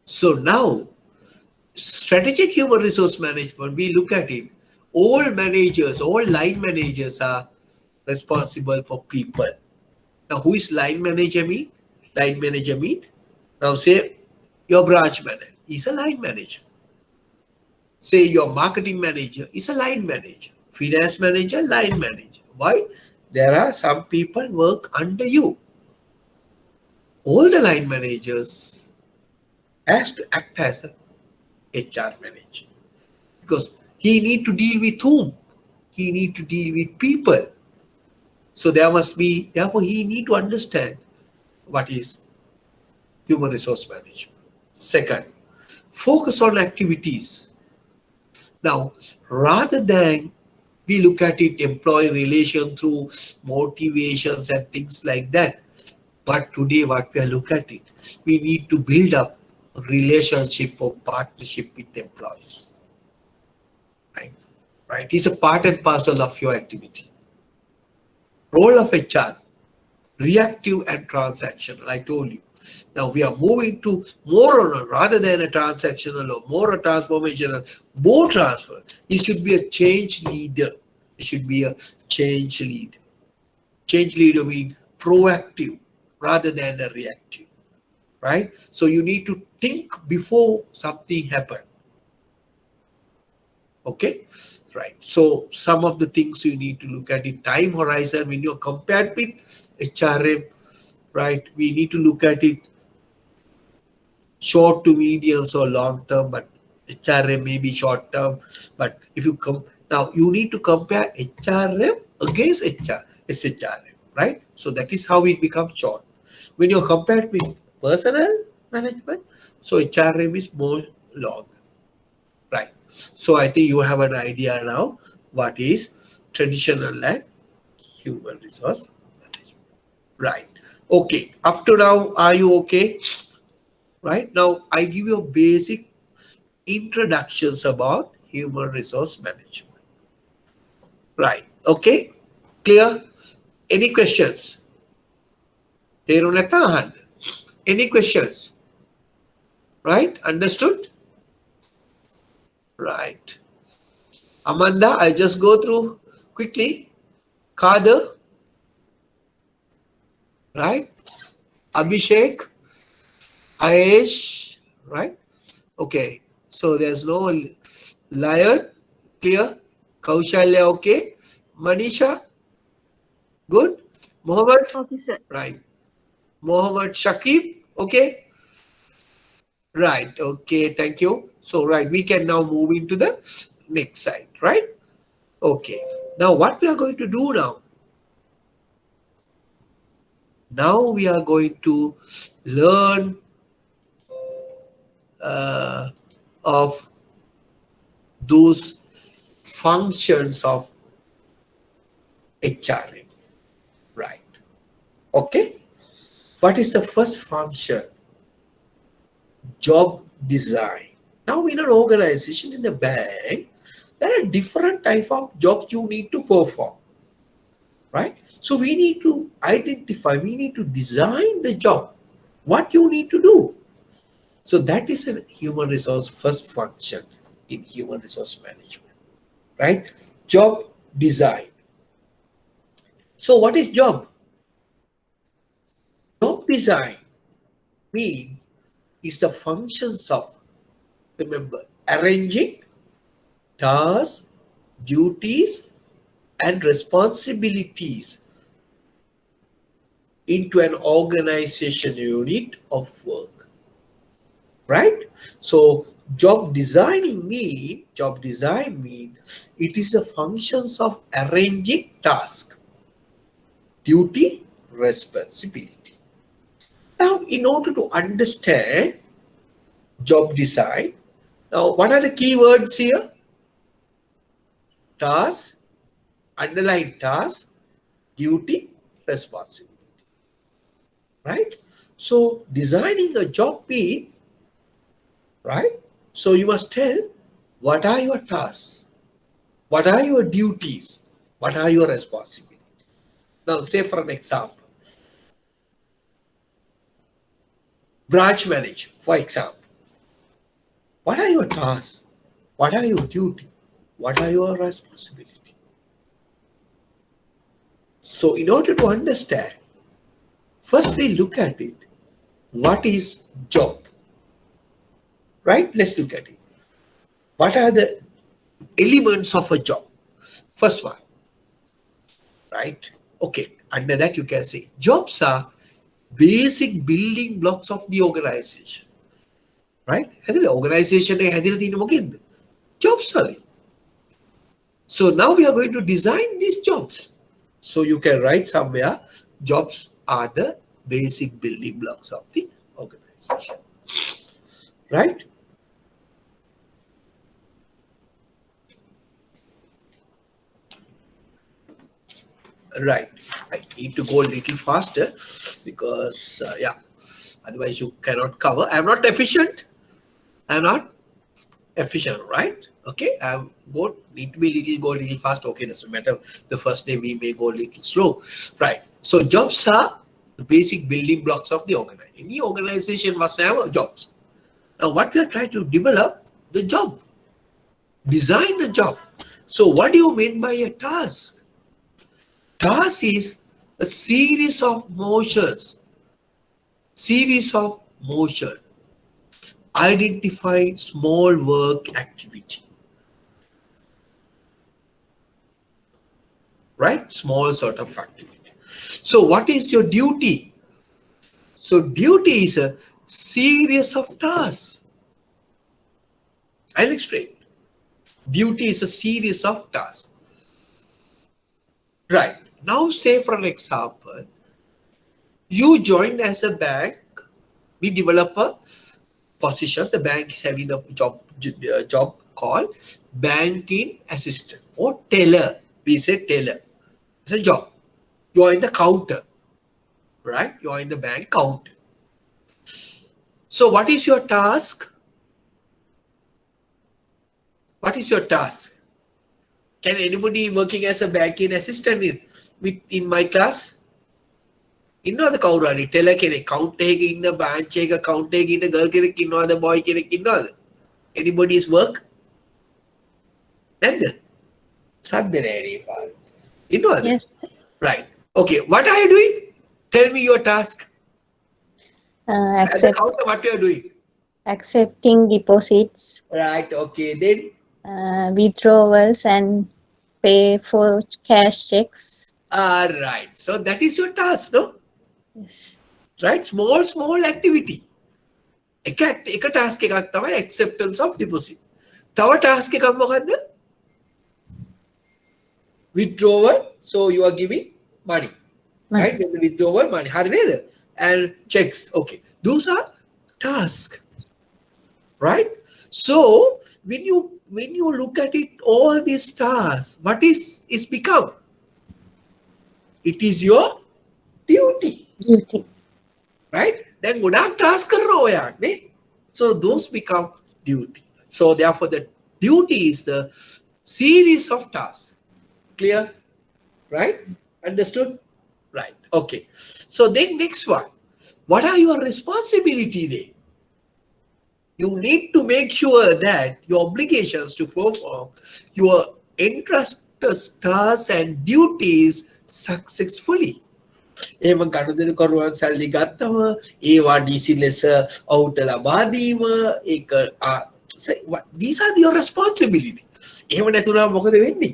So now, strategic human resource management, we look at it. All managers, all line managers are responsible for people. Now, who is line manager mean? Line manager mean? Now, say your branch manager is a line manager. Say your marketing manager is a line manager. Finance manager, line manager. Why? There are some people work under you. All the line managers has to act as a HR manager, because he need to deal with whom? He need to deal with people. So there must be, therefore he need to understand what is human resource management. Second, focus on activities. Now, rather than we look at it employee relation through motivations and things like that, but today what we are looking at it, we need to build up a relationship or partnership with employees. Right? Right? It's a part and parcel of your activity. Role of HR, reactive and transactional, I told you. Now we are moving to more on a, rather than a transactional or more a transformational, more transfer. It should be a change leader. It should be a change leader. Change leader means proactive rather than a reactive, right? So you need to think before something happens. Okay, right. So some of the things you need to look at it, time horizon when you're compared with HRM, right? We need to look at it short to medium or long term, but HRM may be short term. But if you come now, you need to compare HRM against SHRM, right? So that is how it becomes short. When you're compared with personnel management, so HRM is more long, right? So I think you have an idea now what is traditional and human resource management, right? Okay, up to now, are you okay? Right now, I give you basic introductions about human resource management. Right. Okay, clear? Any questions? Any questions? Right? Understood? Right. Amanda, I just go through quickly. Kader, right? Abhishek, Ayesh, right? Okay. So there's no liar. Clear? Kaushalya, okay. Manisha, good. Mohammed, Okay, sir. right. Mohammed Shakib, okay. Right. Okay. Thank you. So, right, we can now move into the next side, right? Okay. Now, what we are going to do now? Now we are going to learn of those functions of HRM, right? Okay. What is the first function? Job design. Now, in an organization, in the bank, there are different type of jobs you need to perform, right? So we need to identify, we need to design the job, what you need to do. So that is a human resource first function in human resource management, right? Job design. So what is job? Job design mean is the functions of, remember, arranging tasks, duties, and responsibilities into an organization unit of work, right? So job design mean it is the functions of arranging task, duty, responsibility. Now, in order to understand job design, now what are the key words here? Task, underline task, duty, responsibility, right? So designing a job mean, right? So you must tell what are your tasks, what are your duties, what are your responsibilities. Now, say for an example, branch manager, for example, what are your tasks, what are your duty, what are your responsibility? So in order to understand, first we look at it. What is job? Right? Let's look at it. What are the elements of a job? First one, right? Okay, under that you can say jobs are basic building blocks of the organization. Right? Organization jobs are. So now we are going to design these jobs. So you can write somewhere, jobs are the basic building blocks of the organization. Right? Right. I need to go a little faster because, yeah, otherwise you cannot cover. I'm not efficient. I'm not efficient, right? Okay, I'm need to be go a little fast. Okay, doesn't matter. The first day we may go a little slow, right? So jobs are the basic building blocks of the organization. Any organization must have jobs. Now, what we are trying to develop the job, design the job. So, what do you mean by a task? Task is a series of motions. Identify small work activity. Right? Small sort of activity. So what is your duty? So duty is a series of tasks. I'll explain. Duty is a series of tasks. Right. Now say for an example, you joined as a bank, we develop a position, the bank is having a job called banking assistant or teller. We say teller. It's a job. You are in the counter, right? You are in the bank counter. So what is your task? What is your task? Can anybody working as a banking assistant in my class? ඉන්නවද කවුරු හරි ටෙලර් කෙනෙක් account එකක ඉන්න branch එක account එකක ඉන්න girl කෙනෙක් ඉන්නවද boy කෙනෙක් ඉන්නවද? Anybody's work? නැද්ද? සද්ද නෑනේ පාර. ඉන්නවද? Yes. Right. Okay. What are you doing? Tell me your task. As a counter, what you are doing? Accepting deposits, Right. Okay. Then. withdrawals, and pay for cash checks. Right. So that is your task, no? Yes. Right. Small activity. එක task එකක් තමයි acceptance of deposit. තව task එකක් මොකද්ද? Withdrawal. So you are giving money. Money. Right? When the withdrawal money. හරි නේද? And checks. Okay. Those are tasks. Right? So when you look at it, all these tasks, what is become? It is your duty. Duty. Right? Then ගොඩාක් task කරනවා ඔයා නේ. So those become duty. So therefore the duty is the series of tasks. Clear? Right? Understood? Right. Okay. So then next one. What are your responsibility there? You need to make sure that your obligations to perform your entrusted tasks and duties successfully. එහෙම ගනුදෙනු කරුවන් සල්ලි ගත්තම ඒවා DC ලෙස ඔහුට ලබා දීම ඒක these are your responsibility. එහෙම නැතුණා මොකද වෙන්නේ?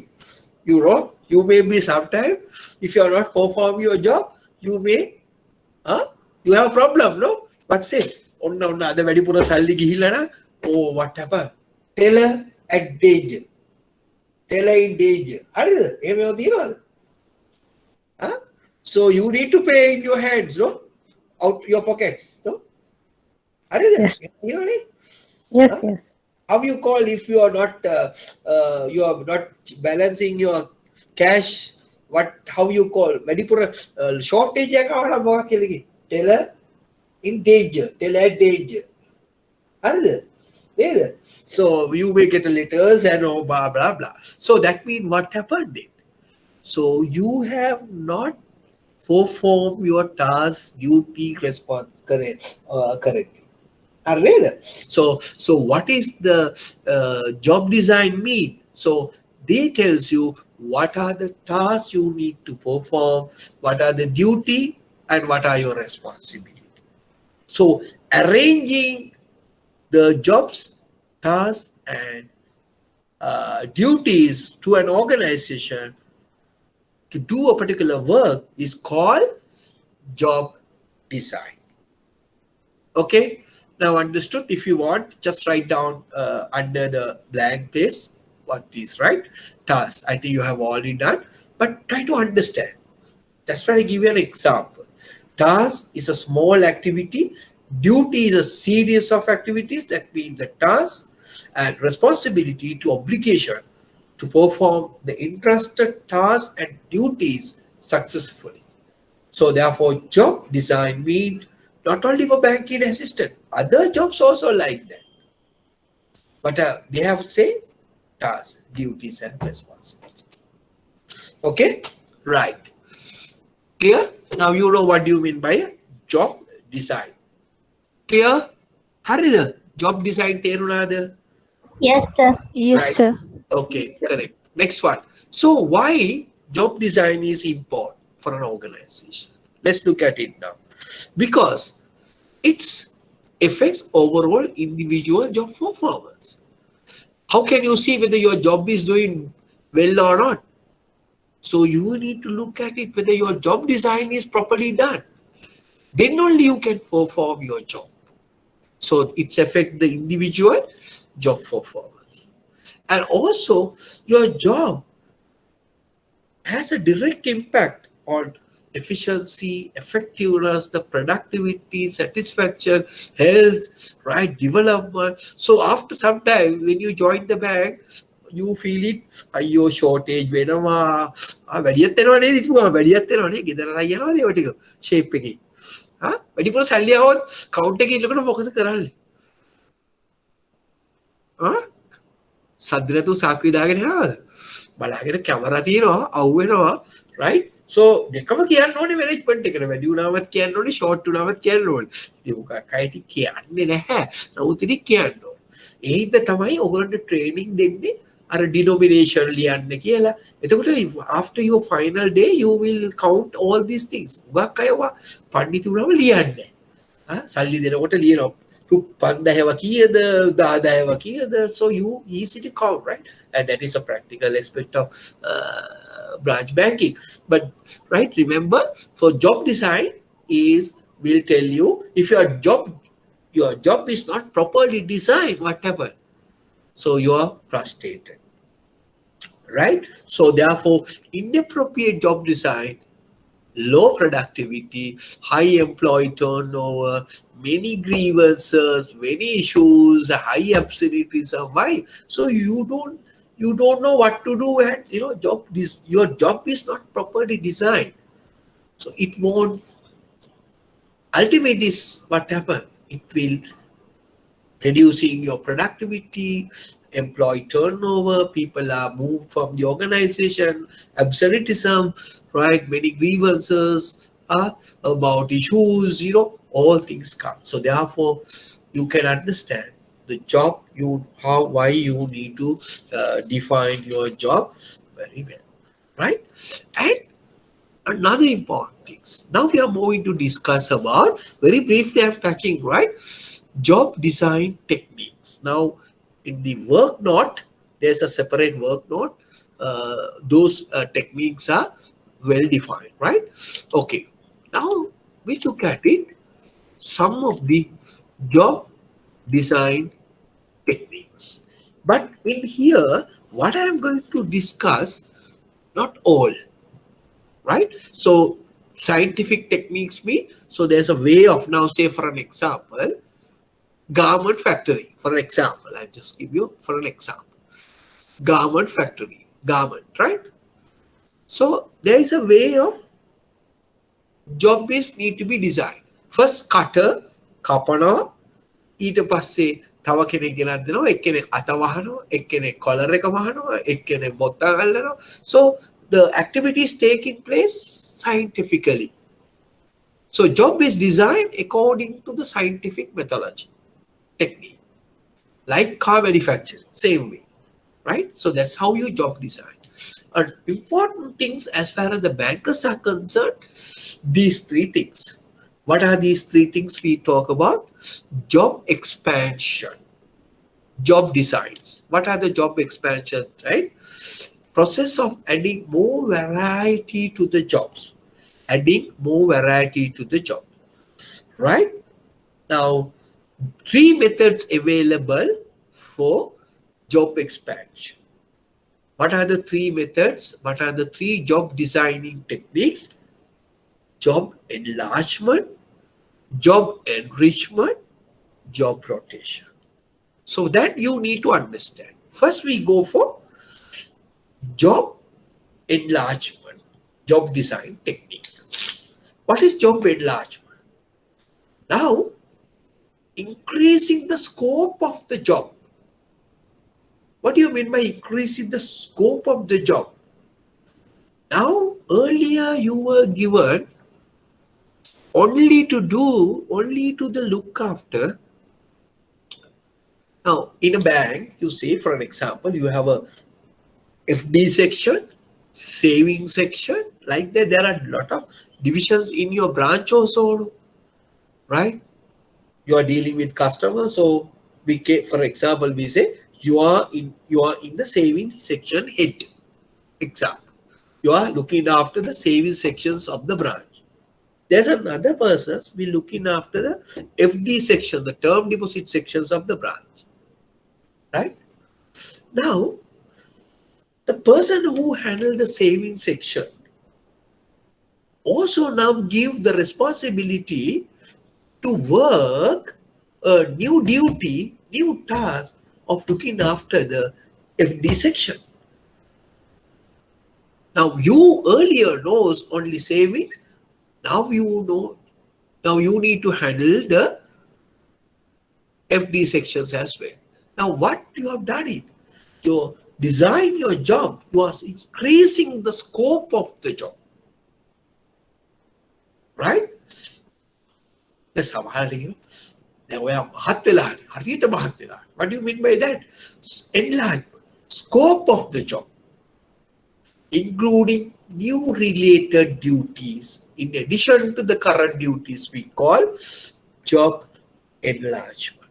You know, you may be sometime if you are not perform your job, you may you have a problem, no? But say ඔන්න අද වැඩිපුර සල්ලි ගිහිල්ලා නම් what happened? Teller at danger. Teller in danger. හරිද? එහෙමව තියනවද? So you need to pay in your hands, no? Out your pockets, no? හරිද? Yes. තියනවනේ? Yes, yes. How you call if you are not balancing your cash? How you call? වැඩිපුර shortage එකක් ආවම මොකක්ද කියලා කිව්වේ? Teller in danger, tell at danger. So you may get letters and blah blah blah. So that means what happened then? So you have not performed your task, duty, response correctly. So what is the job design mean? So they tells you what are the tasks you need to perform, what are the duty, and what are your responsibility. So arranging the jobs, tasks, and duties to an organization to do a particular work is called job design. Okay, now understood? If you want, just write down under the blank space what is, right? Tasks. I think you have already done, but try to understand. That's why I give you an example. Task is a small activity. Duty is a series of activities. That means the task and responsibility to obligation to perform the entrusted tasks and duties successfully. So therefore, job design means not only for banking assistant, other jobs also like that. But they have say tasks, duties, and responsibility. Okay, right. Clear? Now you know what you mean by a job design. Clear? හරිද? Job design තේරුණාද? Yes, sir. Yes, Right. sir. Okay, correct. Next one. So why job design is important for an organization? Let's look at it now. Because it affects overall individual job performance. How can you see whether your job is doing well or not? So you need to look at it whether your job design is properly done. Then only you can perform your job. So it's affect the individual job performance. And also your job has a direct impact on efficiency, effectiveness, the productivity, satisfaction, health, right, development. So after some time, when you join the bank, you feel it, අයියෝ shortage වෙනවා, වැඩියත් වෙනවා නේද? ඉතින් වැඩියත් වෙනවා නේ, ගෙදර අය යනවාද ඒව ටික shape එකේ. වැඩිපුර සල්ලි આવොත් account එකේ ඉන්නකොට මොකද කරන්නේ? සද්ද නැතුව සාක්කුවේ දාගෙන යනවද? බලාගෙන කැමරා තියෙනවා අවුවෙනවා right so දෙකම කියන්න ඕනේ management එකට වැඩි වුණාමත් කියන්න ඕනේ short වුණාමත් කියන්න ඕනේ ඉතින් මොකක් අයිති කියන්නේ නැහැ නමුත් ඉතින් කියන්න ඕනේ ඒ හින්දා තමයි ඔයගොල්ලන්ට training දෙන්නේ අර denomination ලියන්න කියලා එතකොට after your final day you will count all these things මොකක් අයවා පඬිතු වුණාම ලියන්නේ සල්ලි දෙනකොට ලියනවා පන්දහව කීයද දාදායව කීයද so you easy to count right and that is a practical aspect of branch banking but right remember for job design is will tell you if your job is not properly designed what happened so you are frustrated right so therefore inappropriate job design low productivity, high employee turnover, many grievances, many issues, high absenteeism. Why? So you don't know what to do and your job is not properly designed. So it won't ultimately what happen? It will reducing your productivity, employee turnover, people are moved from the organization, absenteeism, right? Many grievances about issues, all things come. So therefore, you can understand the job why you need to define your job very well, right? And another important things. Now we are moving to discuss about very briefly. I'm touching right job design techniques. Now in the work note, there's a separate work note. Those techniques are well defined, right? Okay. Now we look at it. Some of the job design techniques. But in here, what I am going to discuss, not all, right? So scientific techniques mean, so there's a way of now, say for an example, garment factory, for example, I'll just give you for an example, garment factory, garment, right? So there is a way of job is need to be designed. First cutter, kapana, ඊට පස්සේ තව කෙනෙක් ගෙනත් දෙනවා එක්කෙනෙක් අත වහනවා එක්කෙනෙක් collar එක වහනවා එක්කෙනෙක් බොත්තම් අල්ලනවා so the activities taking place scientifically so job is designed according to the scientific methodology technique like car manufacturing same way right so that's how you job design and important things as far as the bankers are concerned these three things. What are these three things we talk about? Job expansion, job designs. What are the job expansion, right? Process of adding more variety to the jobs. Adding more variety to the job, right? Now, three methods available for job expansion. What are the three methods? What are the three job designing techniques? Job enlargement, job enrichment, job rotation. So that you need to understand. First we go for job enlargement, job design technique. What is job enlargement? Now, increasing the scope of the job. What do you mean by increasing the scope of the job? Now, earlier you were given only to the look after. Now, in a bank, you say, for an example, you have a FD section, saving section, like that. There are a lot of divisions in your branch also, right? You are dealing with customers, so for example, we say you are in the saving section head. Example, you are looking after the saving sections of the branch. There's another person be looking after the FD section, the term deposit sections of the branch, right? Now, the person who handled the saving section also now give the responsibility to work a new duty, new task of looking after the FD section. Now, you earlier knows only savings. Now you know, now you need to handle the FD sections as well. Now what you have done it? So design your job, you are increasing the scope of the job. Right? That's how I think. What do you mean by that? Enlargement, scope of the job, including new related duties in addition to the current duties, we call job enlargement.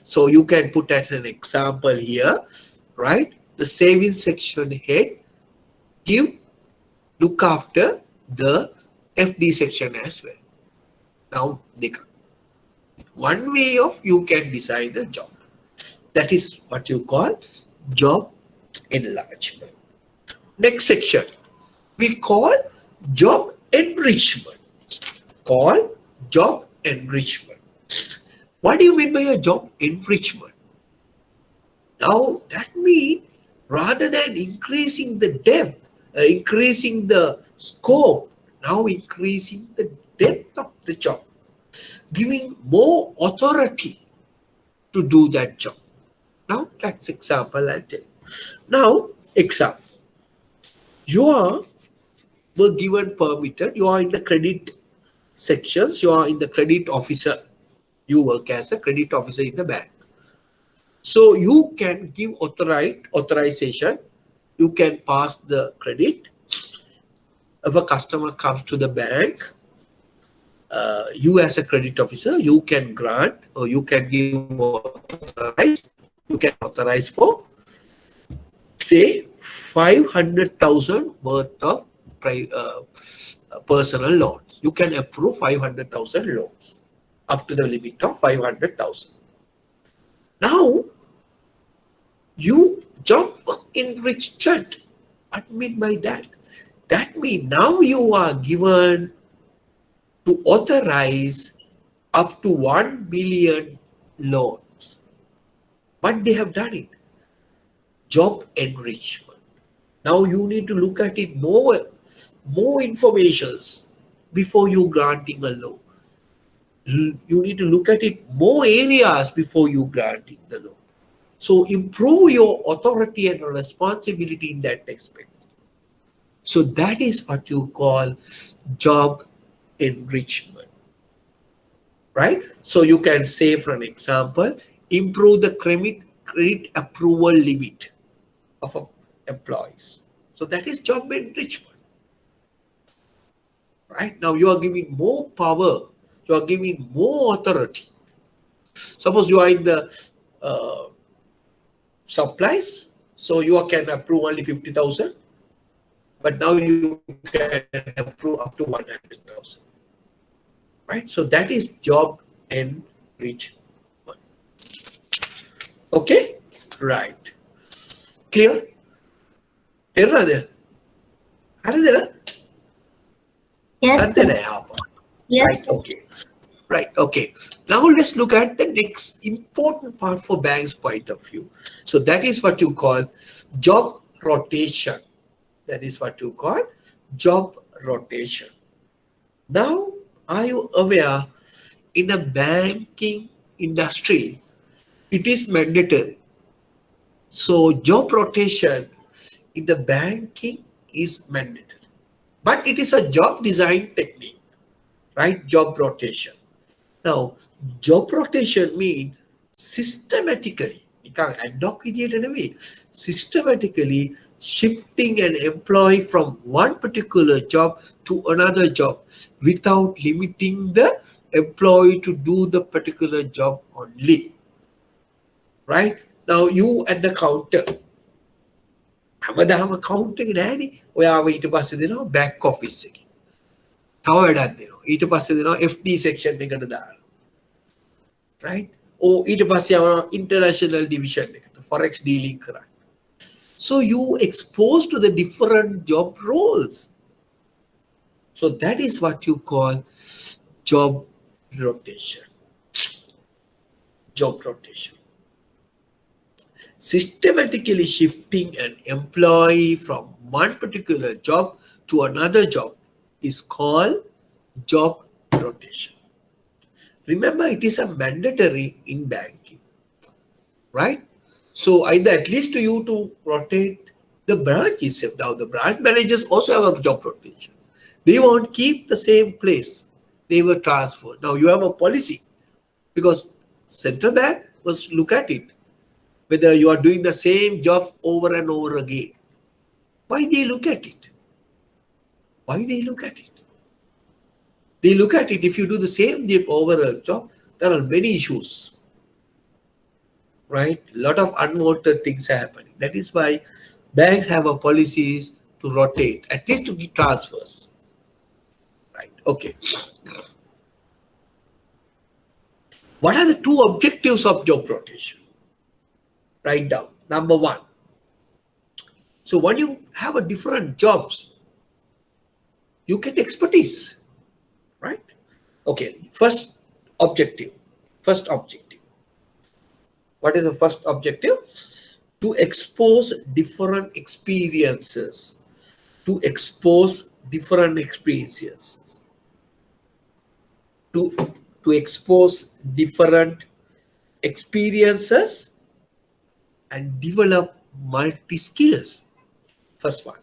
So you can put as an example here, right? The savings section head look after the FD section as well. Now, one way of you can design a job. That is what you call job enlargement. Next section we call job enrichment. Job enrichment. What do you mean by a job enrichment? Now that means rather than increasing the depth, increasing the scope, now increasing the depth of the job, giving more authority to do that job. Now that's example I'll tell you. Now example. You were given permitted, you are in the credit sections, you are in the credit officer. You work as a credit officer in the bank. So you can give authorization, you can pass the credit. If a customer comes to the bank, you as a credit officer, you can grant or you can authorize for, say, 500,000 worth of personal loans. You can approve 500,000 loans up to the limit of 500,000. Now, you job enriched. What I mean by that? That means now you are given to authorize up to 1 million loans. But they have done it. Job enrichment. Now you need to look at it more informations before you granting a loan. You need to look at it more areas before you granting the loan. So improve your authority and responsibility in that aspect. So that is what you call job enrichment. Right? So you can say, for an example, improve the credit approval limit of employees. So that is job enrichment. Right? Now you are giving more power, you are giving more authority. Suppose you are in the supplies, so you can approve only 50,000, but now you can approve up to 100,000. Right? So that is job enrichment. Okay? Right. Clear? Clear? Yes, sir. Yes. Right, okay. Right, okay. Now let's look at the next important part for bank's point of view. So that is what you call job rotation. That is what you call job rotation. Now, are you aware in a banking industry, it is mandatory. So job rotation in the banking is mandatory. But it is a job design technique, right? Job rotation. Now, job rotation means systematically shifting an employee from one particular job to another job without limiting the employee to do the particular job only. Right? Now, you at the counter. හැමදාම account එක නෑනේ. ඔයාව ඊට පස්සේ දෙනවා back office එකේ. තව වැඩක් දෙනවා. ඊට පස්සේ දෙනවා FD section එකට දානවා. Right? Or ඊට පස්සේ යනවා international division එකට forex dealing කරන්න. So you exposed to the different job roles. So that is what you call job rotation. Job rotation. Systematically shifting an employee from one particular job to another job is called job rotation. Remember, it is a mandatory in banking, right? So either at least to you to rotate the branch itself. Now the branch managers also have a job rotation. They won't keep the same place. They were transferred. Now you have a policy because central bank must look at it whether you are doing the same job over and over again. Why they look at it? Why they look at it? They look at it if you do the same job over a job, there are many issues. Right? A lot of unwanted things are happening. That is why banks have a policies to rotate, at least to get transfers. Right? Okay. What are the two objectives of job rotation? Write down. Number one. So when you have a different jobs, you get expertise. Right? Okay. First objective. First objective. What is the first objective? To expose different experiences. To expose different experiences. To expose different experiences and develop multi-skills. First one.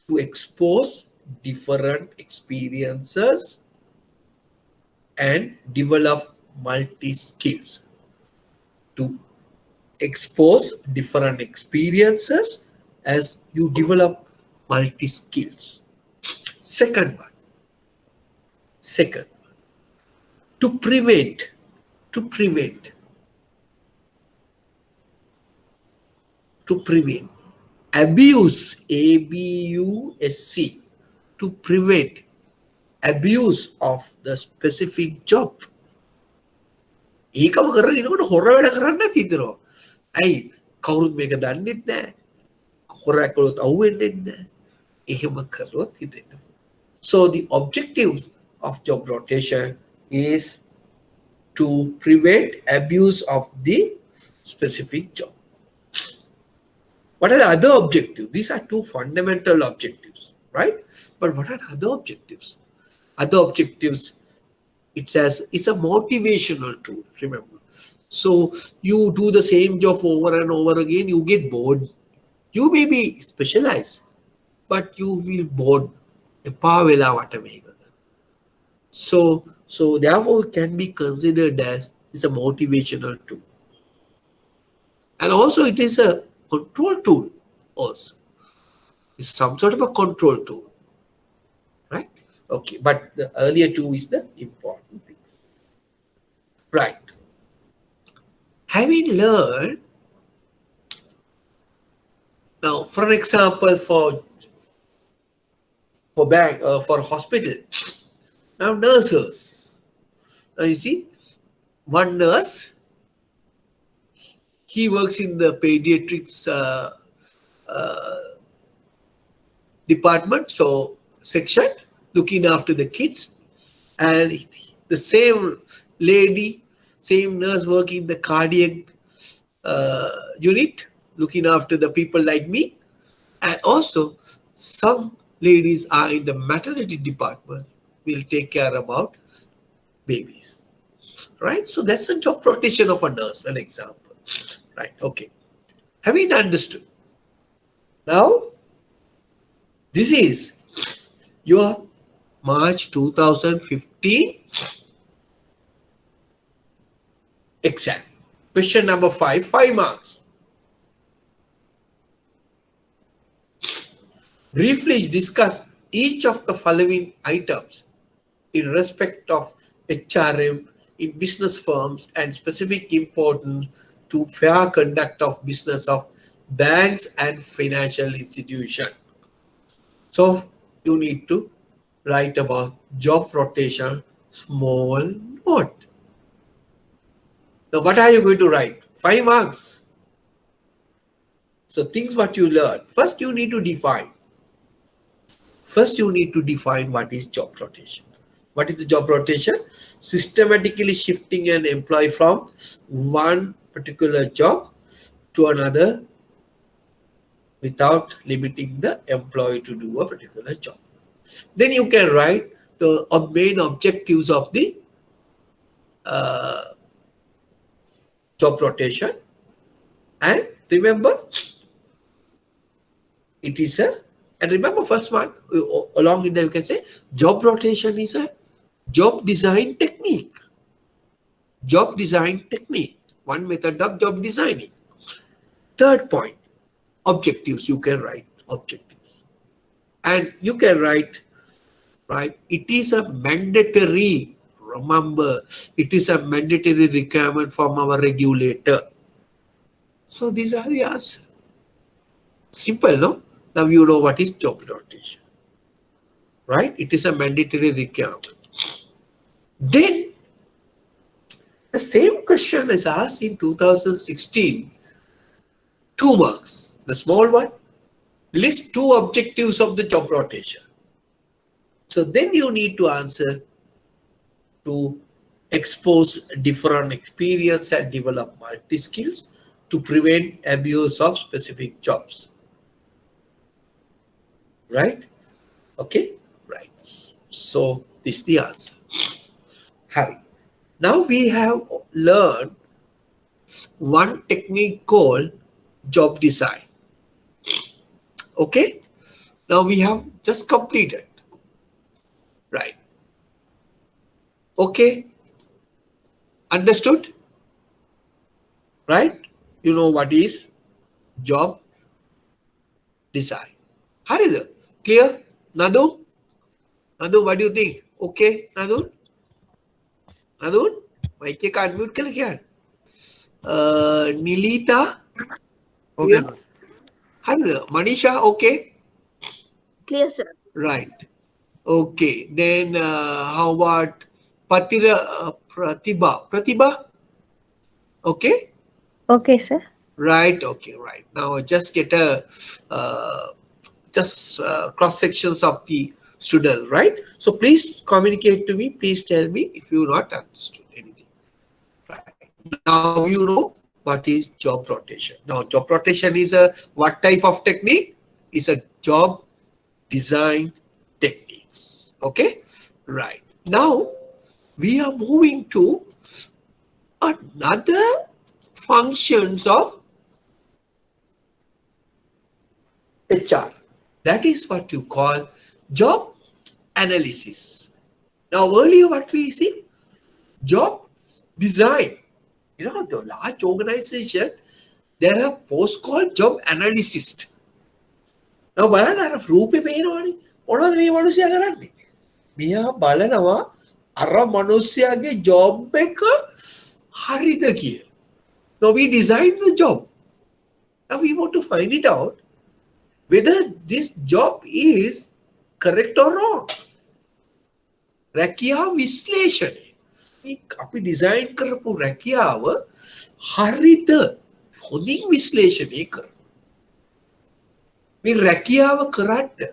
To expose different experiences and develop multi-skills. To expose different experiences as you develop multi-skills. Second one. Second, to prevent abuse, ABUSC, to prevent abuse of the specific job. ඒකම කරගෙන ඉනකොට හොර වැඩ කරන්න හිතනවා. ඇයි කවුරුත් මේක දන්නෙත් නැහැ. හොරක් කළොත් අහුවෙන්නේ නැහැ. එහෙම කරොත් හිතෙනවා. So the objectives of job rotation is to prevent abuse of the specific job. What are the other objectives? These are two fundamental objectives, right? But what are the other objectives? Other objectives, it's a motivational tool, remember. So you do the same job over and over again, you get bored. You may be specialized, but you will bored. So therefore it can be considered as a motivational tool. And also it is a control tool also. It's some sort of a control tool. Right? Okay, but the earlier two is the important thing. Right. Having learned, now for example, for bank, for hospital, now nurses. Now you see, one nurse, he works in the pediatrics department, so section, looking after the kids, and the same lady, same nurse working in the cardiac unit, looking after the people like me, and also some ladies are in the maternity department, will take care about babies, right? So that's a job rotation of a nurse, an example, right? Okay, having understood, now this is your March 2015 exam. Question number 5, 5 marks. Briefly discuss each of the following items in respect of HRM in business firms and specific importance to fair conduct of business of banks and financial institutions. So you need to write about job rotation, small note. Now what are you going to write? 5 marks. So things what you learn. First you need to define. First you need to define what is job rotation. What is the job rotation? Systematically shifting an employee from one particular job to another without limiting the employee to do a particular job. Then you can write the main objectives of the job rotation. And remember, it is a, and remember first one, along in there you can say job rotation is a job design technique. Job design technique, one method of job designing. Third point, objectives. You can write objectives. And you can write, right, it is a mandatory, remember, it is a mandatory requirement from our regulator. So these are the answers. Simple, no? Now you know what is job rotation, right? It is a mandatory requirement. Then the same question is asked in 2016, 2 marks. The small one, list 2 objectives of the job rotation. So then you need to answer to expose different experience and develop multi skills to prevent abuse of specific jobs. Right? Okay? Right. So this is the answer. Harry. Now we have learned one technique called job design. Okay? Now we have just completed. Right. Okay? Understood? Right? You know what is job design. Harida, clear? Nadu? Nadu, what do you think? Okay, Nadu? Nadu? Mic ke unmute kar kya? Nilita? Okay, Clear? sir. Harida, Manisha, okay? Clear, sir. Right. Okay. Then how about Pratibha? Pratibha? Okay? Okay, sir. Right. Okay. Right. Now just get a cross sections of the student. Right. So please communicate to me. Please tell me if you not understood anything. Right. Now you know what is job rotation. Now job rotation is a what type of technique? Is a job design techniques. Okay. Right. Now we are moving to another functions of HR. That is what you call job analysis. Now earlier what we see? Job design. You know, the large organization, there are posts called job analyst. Now බලන්න අර රූපේ පේනවනේ. මොනවද මේ මිනිස්සයා කරන්නේ? මෙයා බලනවා අර මිනිස්සයාගේ ජොබ් එක හරිද කියලා. So we designed the job. Now we want to find it out whether this job is correct or wrong. රැකියා විශ්ලේෂණය. අපි ඩිසයින් කරපු රැකියාව හරිද හොඳින් විශ්ලේෂණය කර. මේ රැකියාව කරන්න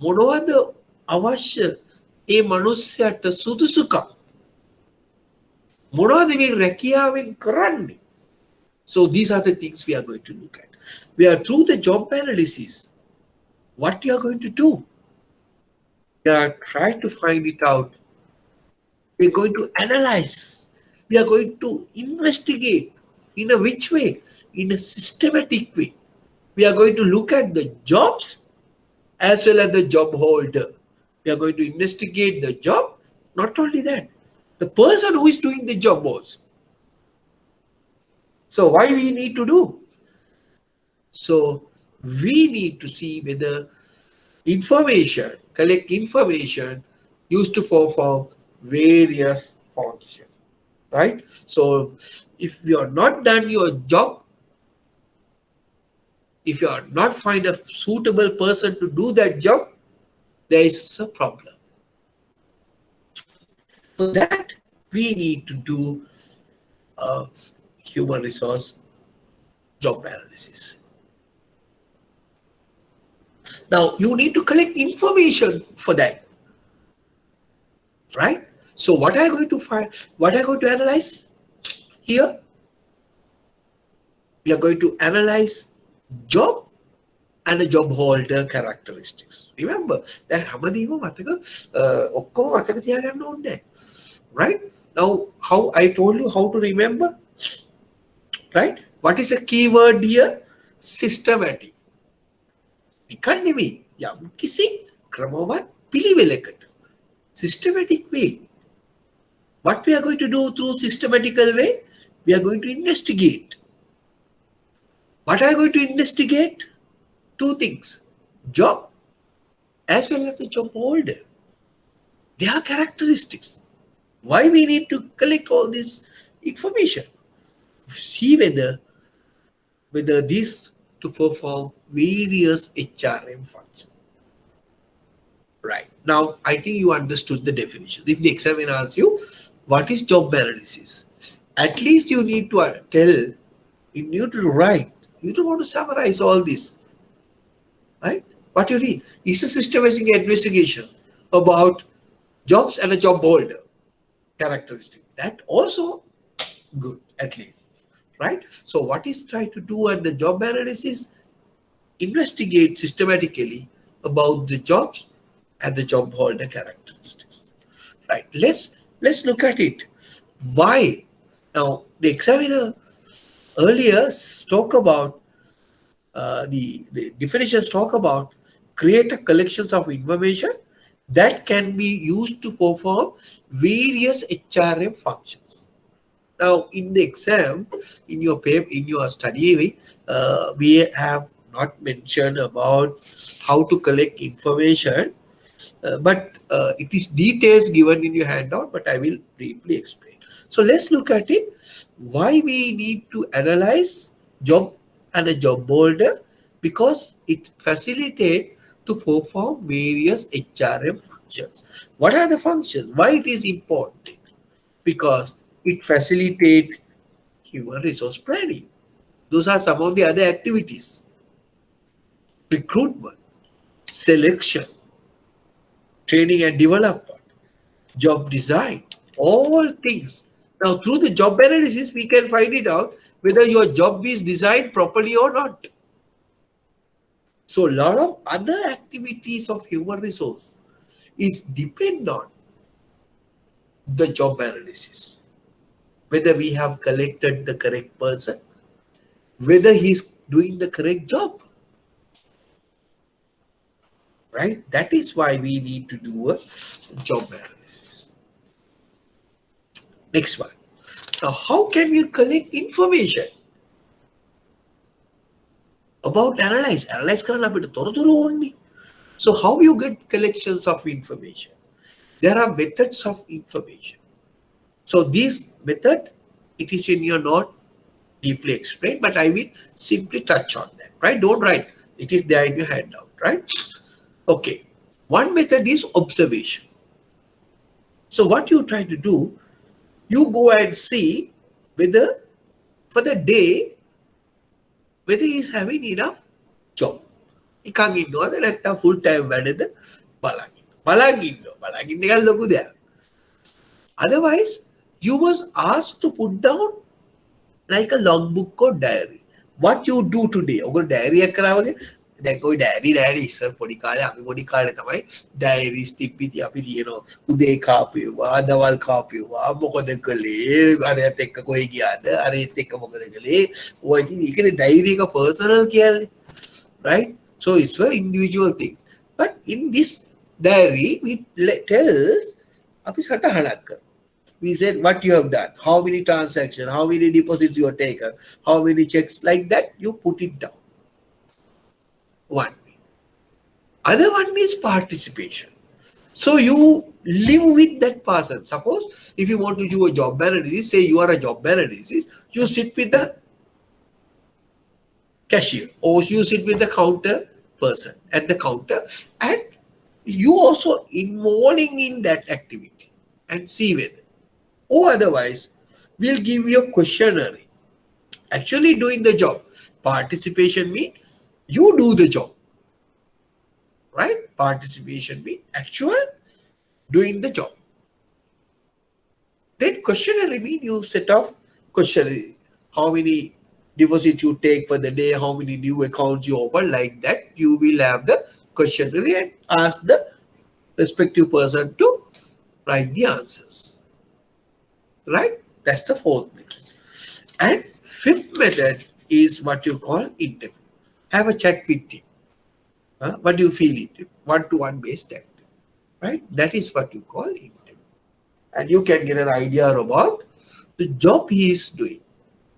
මොනවද අවශ්‍ය ඒ මනුස්සයට සුදුසුකම් මොනවද මේ රැකියාවෙන් කරන්නේ. So these are the things we are going to look at. We are through the job analysis. What you are going to do? We are trying to find it out. We are going to analyze. We are going to investigate. In a which way? In a systematic way. We are going to look at the jobs as well as the job holder. We are going to investigate the job. Not only that, the person who is doing the job also. So why we need to do? So we need to see whether information, collect information used to perform various functions, right? So if you are not done your job, if you are not find a suitable person to do that job, there is a problem. For that, we need to do human resource job analysis. Now, you need to collect information for that, right? So what are you going to find? What are you going to analyze here? We are going to analyze job and the job holder characteristics. Remember, that right? Now, how I told you how to remember, right? What is a key word here? Systematic. නිකන් නෙමෙයි යම් කිසි ක්‍රමවත් පිළිවෙලකට. Systematic way. What we are going to do through systematical way? We are going to investigate. What are you going to investigate? Two things. Job as well as the job holder. Their characteristics. Why we need to collect all this information? See whether this to perform various HRM functions. Right. Now, I think you understood the definition. If the examiner asks you, what is job analysis? At least you need to tell, you need to write. You don't want to summarize all this. Right? What you read is a systematic investigation about jobs and a job holder characteristic. That also good, at least. Right? So what is trying to do at the job analysis? Investigate systematically about the jobs and the job holder characteristics. Right? Let's look at it. Why? Now the examiner earlier talk about the definitions talk about create a collections of information that can be used to perform various HRM functions. Now, in the exam, in your paper, in your study, we have not mentioned about how to collect information, but it is details given in your handout, but I will briefly explain. So let's look at it. Why we need to analyze job and a job holder? Because it facilitates to perform various HRM functions. What are the functions? Why it is important? Because it facilitates human resource planning. Those are some of the other activities. Recruitment, selection, training and development, job design, all things. Now, through the job analysis, we can find it out whether your job is designed properly or not. So, a lot of other activities of human resource is depend on the job analysis. Whether we have collected the correct person, whether he's doing the correct job. Right? That is why we need to do a job analysis. Next one. Now, how can we collect information about analyze? Analyze karana apita toraduru onni. So, how you get collections of information? There are methods of information. So, this method, it is in your note deeply explained, but I will simply touch on that. Right? Don't write. It is there in your handout. Right? Okay. One method is observation. So, what you try to do, you go and see whether for the day, whether he is having enough job. නිකන් ඉන්නවද නැත්නම් full time වැඩද බලන් ඉන්න ලොකු දෙයක්. Otherwise, you must ask to put down like a logbook or diary. What you do today? ඔයගොල්ලෝ diary එකක් කරාවනේ. දැන් කොයි diary නෑනේ ඉස්සර පොඩි කාලේ අපි පොඩි කාලේ තමයි diaries තිබ්බිති අපි ලියනවා උදේ කාපේවා දවල් කාපේවා මොකද කළේ අරයත් එක්ක කොයි ගියාද අරයත් එක්ක මොකද කළේ ඔය ඉතින් ඒකේ diary එක personal කියන්නේ. Right? So it's for individual things. But in this diary, we tells අපි සටහනක් කරනවා. We said what you have done, how many transactions, how many deposits you have taken, how many checks, like that you put it down. One way. Other one is participation. So you live with that person. Suppose if you want to do a job analysis, say you are a job analysis, you sit with the cashier or you sit with the counter person at the counter and you also involving in that activity and see whether, or otherwise we'll give you a questionnaire actually doing the job. Participation means you do the job, right? Participation means actual doing the job. Then questionnaire means you set off questionnaire, how many deposit you take for the day, how many new accounts you open, like that you will have the questionnaire and ask the respective person to write the answers. Right? That's the fourth method. And fifth method is what you call interview. Have a chat with him. What do you feel it? One-to-one based acting, right? That is what you call interview. And you can get an idea about the job he is doing.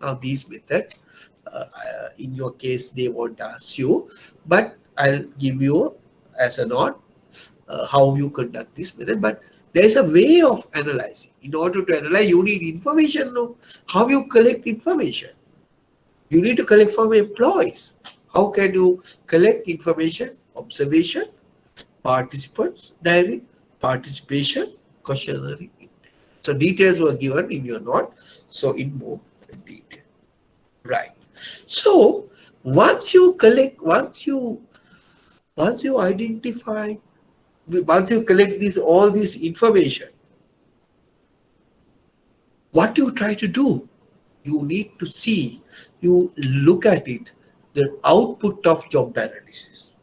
Now these methods, in your case, they won't ask you, but I'll give you as a note how you conduct this method. But there's a way of analyzing. In order to analyze, you need information. No? How you collect information? You need to collect from employees. How can you collect information? Observation, participants, diary, participation, questionnaire. So details were given in your note. So in more detail. Right. So once you collect, once you identify, once you collect all this information, what you try to do, you need to see, you look at it, the output of job analysis.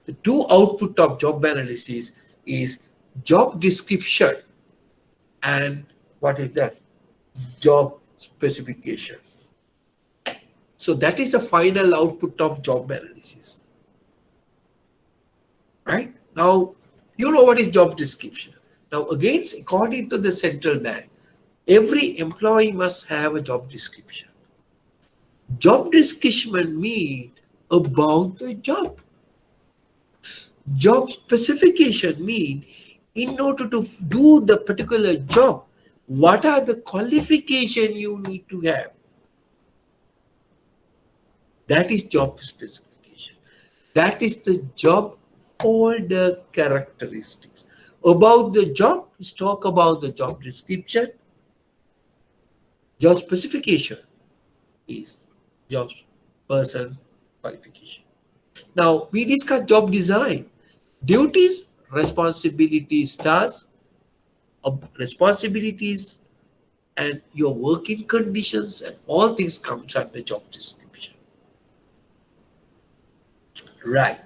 The two output of job analysis is job description and what is that? Job specification. So that is the final output of job analysis. Right? Now, you know what is job description. Now, again, according to the central bank, every employee must have a job description. Job description means about the job. Job specification means in order to do the particular job, what are the qualifications you need to have? That is job specification. That is the job, all the characteristics. About the job, let's talk about the job description. Job specification is job person qualification. Now, we discuss job design. Duties, responsibilities, tasks, responsibilities, and your working conditions, and all things comes under job description. Right.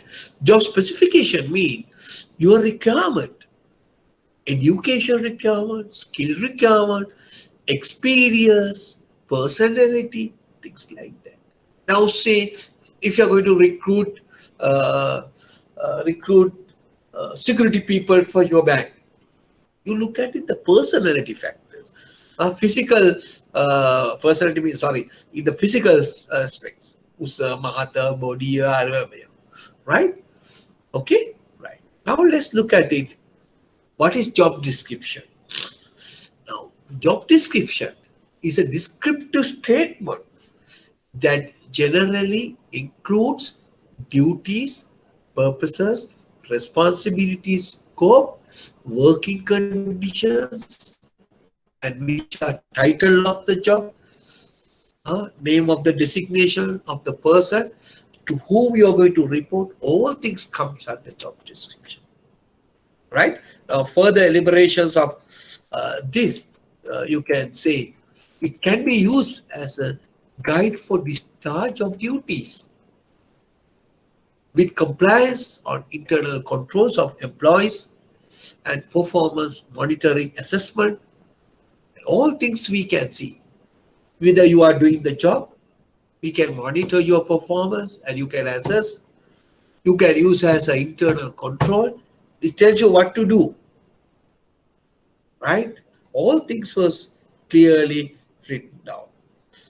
Job specification means your requirement, education requirement, skill requirement, experience, personality, things like that. Now, say if you're going to recruit security people for your bank, you look at it, the personality factors. Physical personality means, sorry, in the physical aspects, mahata, body, right? Okay, right. Now let's look at it. What is job description? Now, job description is a descriptive statement that generally includes duties, purposes, responsibilities, scope, working conditions, and which are title of the job, name of the designation of the person to whom you are going to report. All things comes under job description. Right? Now, further elaborations of this, you can say it can be used as a guide for discharge of duties with compliance on internal controls of employees and performance monitoring assessment. All things we can see. Whether you are doing the job, we can monitor your performance and you can assess. You can use as an internal control. It tells you what to do. Right? All things was clearly written down.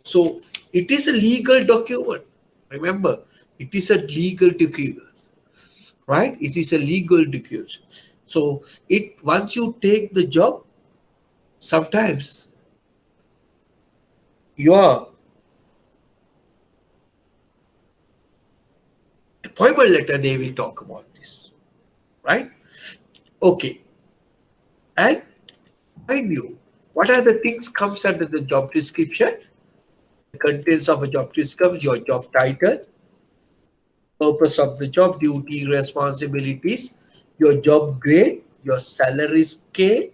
So it is a legal document. Remember, it is a legal document. Right? It is a legal document. So once you take the job, sometimes your appointment letter, they will talk about this. Right? Okay. And mind you, what are the things comes under the job description? The contents of a job description, your job title, purpose of the job, duty, responsibilities, your job grade, your salary scale,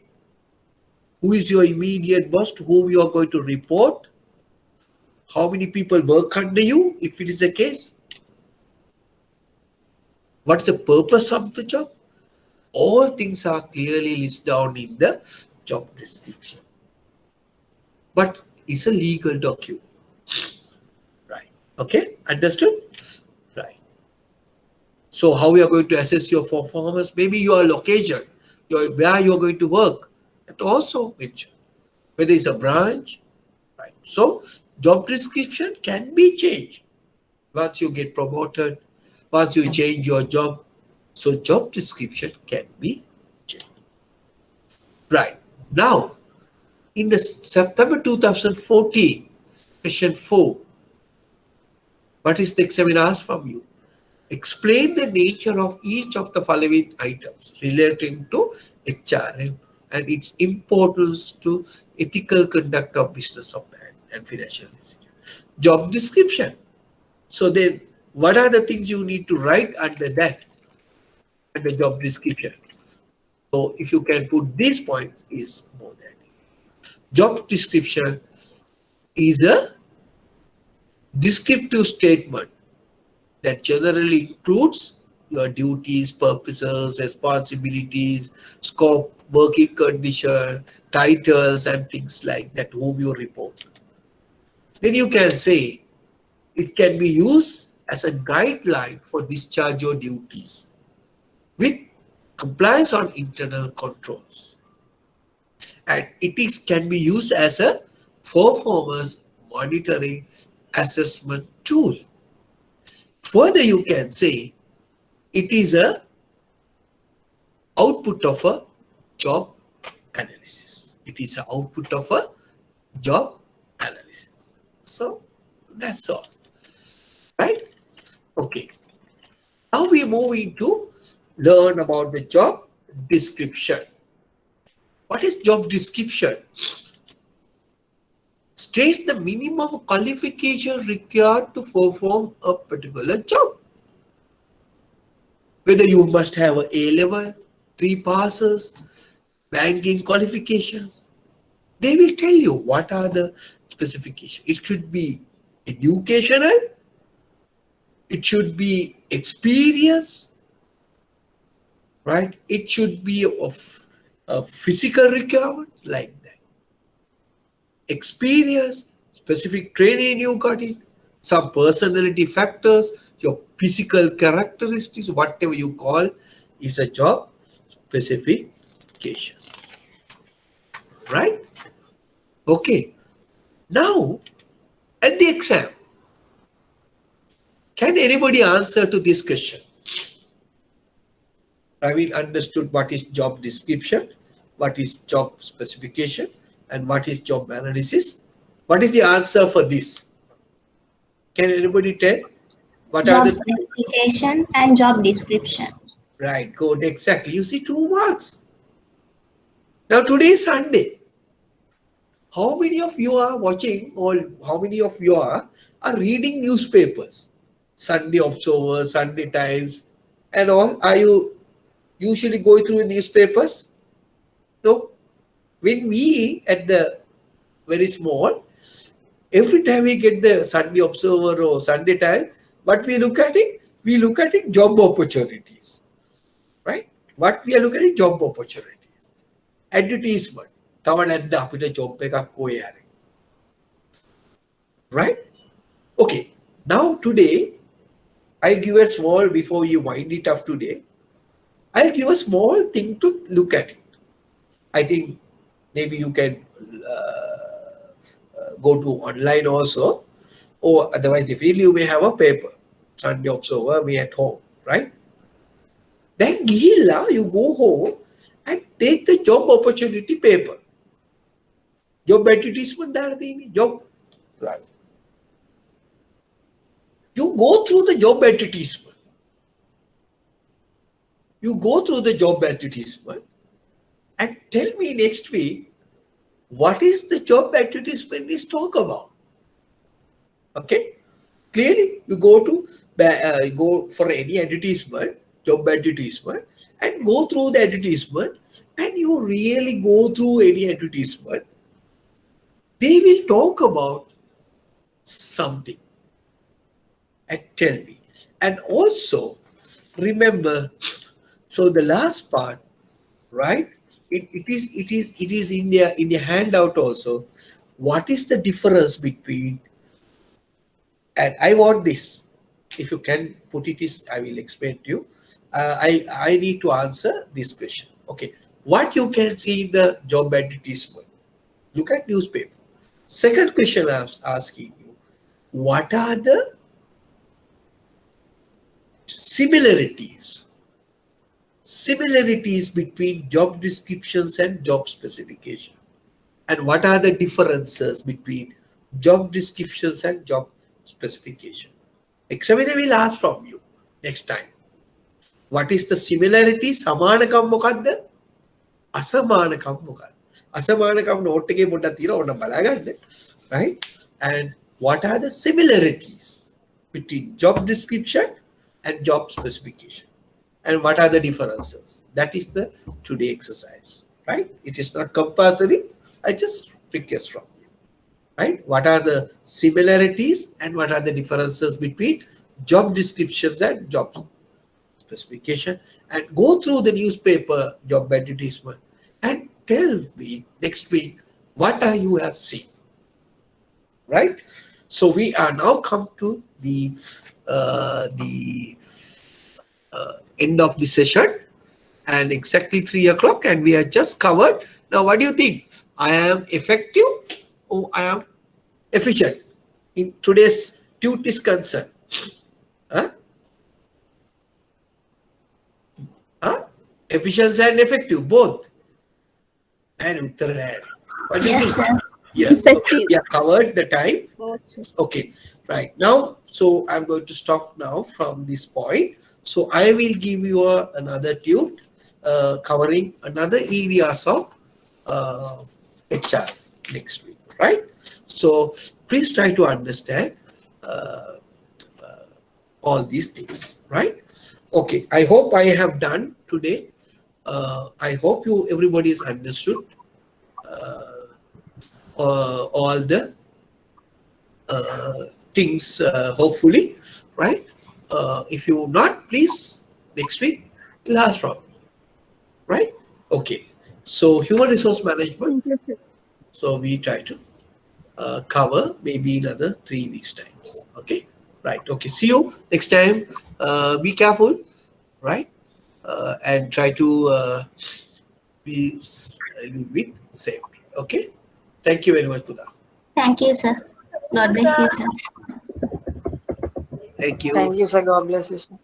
who is your immediate boss, to whom you are going to report, how many people work under you, if it is the case, what is the purpose of the job. All things are clearly listed down in the job description. But it's a legal document. Right. Okay, understood? Right. So how we are going to assess your performance? Maybe your location, where you are going to work. That also mention whether it's a branch. Right. So job description can be changed once you get promoted, once you change your job. So job description can be changed. Right. Now, in the September 2014, question 4, what is the examiner asked from you? Explain the nature of each of the following items relating to HRM and its importance to ethical conduct of business of man and financial institution. Job description. So then, what are the things you need to write under that, under job description? So if you can put these points, is more than it. Job description is a descriptive statement that generally includes your duties, purposes, responsibilities, scope, working condition, titles, and things like that, whom you report. Then you can say it can be used as a guideline for discharge your duties with compliance on internal controls. And can be used as a performance monitoring assessment tool. Further, you can say it is a output of a job analysis. It is an output of a job analysis. So that's all. Right? Okay. Now we move into learn about the job description. What is job description? States the minimum qualification required to perform a particular job. Whether you must have an A-level, 3 passes, banking qualifications. They will tell you what are the specifications. It should be educational, it should be experience, right? It should be of a physical requirement like that. Experience, specific training you got it, some personality factors, your physical characteristics, whatever you call is a job specification. Right? Okay. Now, at the exam, can anybody answer to this question? I mean, understood what is job description, what is job specification, and what is job analysis? What is the answer for this? Can anybody tell? What Job are the specification and job description. right? Good, exactly. You see 2 marks. Now today is Sunday. How many of you are watching, or how many of you are reading newspapers? Sunday Observer, Sunday Times, and all. Are you usually going through newspapers? No. When we at the very small, every time we get the Sunday Observer or Sunday Times, what we look at it? We look at it job opportunities. Right? What we are looking at job opportunities. Advertisement. Right? Okay. Now today, I'll give a small, before you wind it up today, I'll give a small thing to look at it. I think maybe you can go to online also, or otherwise definitely you may have a paper. Sunday Observer, me at home, right? Then Gila, you go home and take the job opportunity paper. Job advertisement, job. Right. You go through the job advertisement. You go through the job advertisement and tell me next week what is the job advertisement is talk about. Okay? Clearly, you go to go for any advertisement, job advertisement, and go through the advertisement, and you really go through any advertisement. They will talk about something and tell me. And also remember, so the last part, right? It is in the handout also. What is the difference between And I want this. If you can put it, is I will explain to you. I need to answer this question. Okay, what you can see in the job advertisement? Look at newspaper. Second question I'm asking you: what are the similarities between job descriptions and job specification? And what are the differences between job descriptions and job specification? Examiner will ask from you next time. What is the similarity? සමානකම් මොකද්ද? අසමානකම් මොකක්ද? අසමානකම් note එකේ පොඩ්ඩක් තියෙනවා ඕනම් බලාගන්න. Right? And what are the similarities between job description and job specification? And what are the differences? That is the today exercise. Right? It is not compulsory. I just request from you. Right? What are the similarities and what are the differences between job descriptions and job specification? And go through the newspaper job advertisement and tell me next week what are you have seen. Right? So we are now come to the end of the session, and exactly 3 o'clock, and we are just covered. Now, what do you think? I am effective or I am efficient in today's tute is concerned? Huh? Huh? Efficiency and effective, both. And Uttara. What do you Yes, think? sir. Yes, so Effective. we have covered the time. Both, sir. Okay, right now, so I'm going to stop now from this point. So I will give you another tune covering another areas of HR next week, right? So please try to understand all these things, right? Okay, I hope I have done today. I hope everybody has understood all the things, hopefully, right? If you not, please next week you'll ask from me, right? Okay, so human resource management, so we try to cover maybe another 3 weeks times. Okay, right? Okay, see you next time. Be careful, right? And try to be a little bit safe. Okay, thank you very much, Buddha. Thank you, sir. God bless you, sir. Thank you. Thank you, sir. God bless you, sir.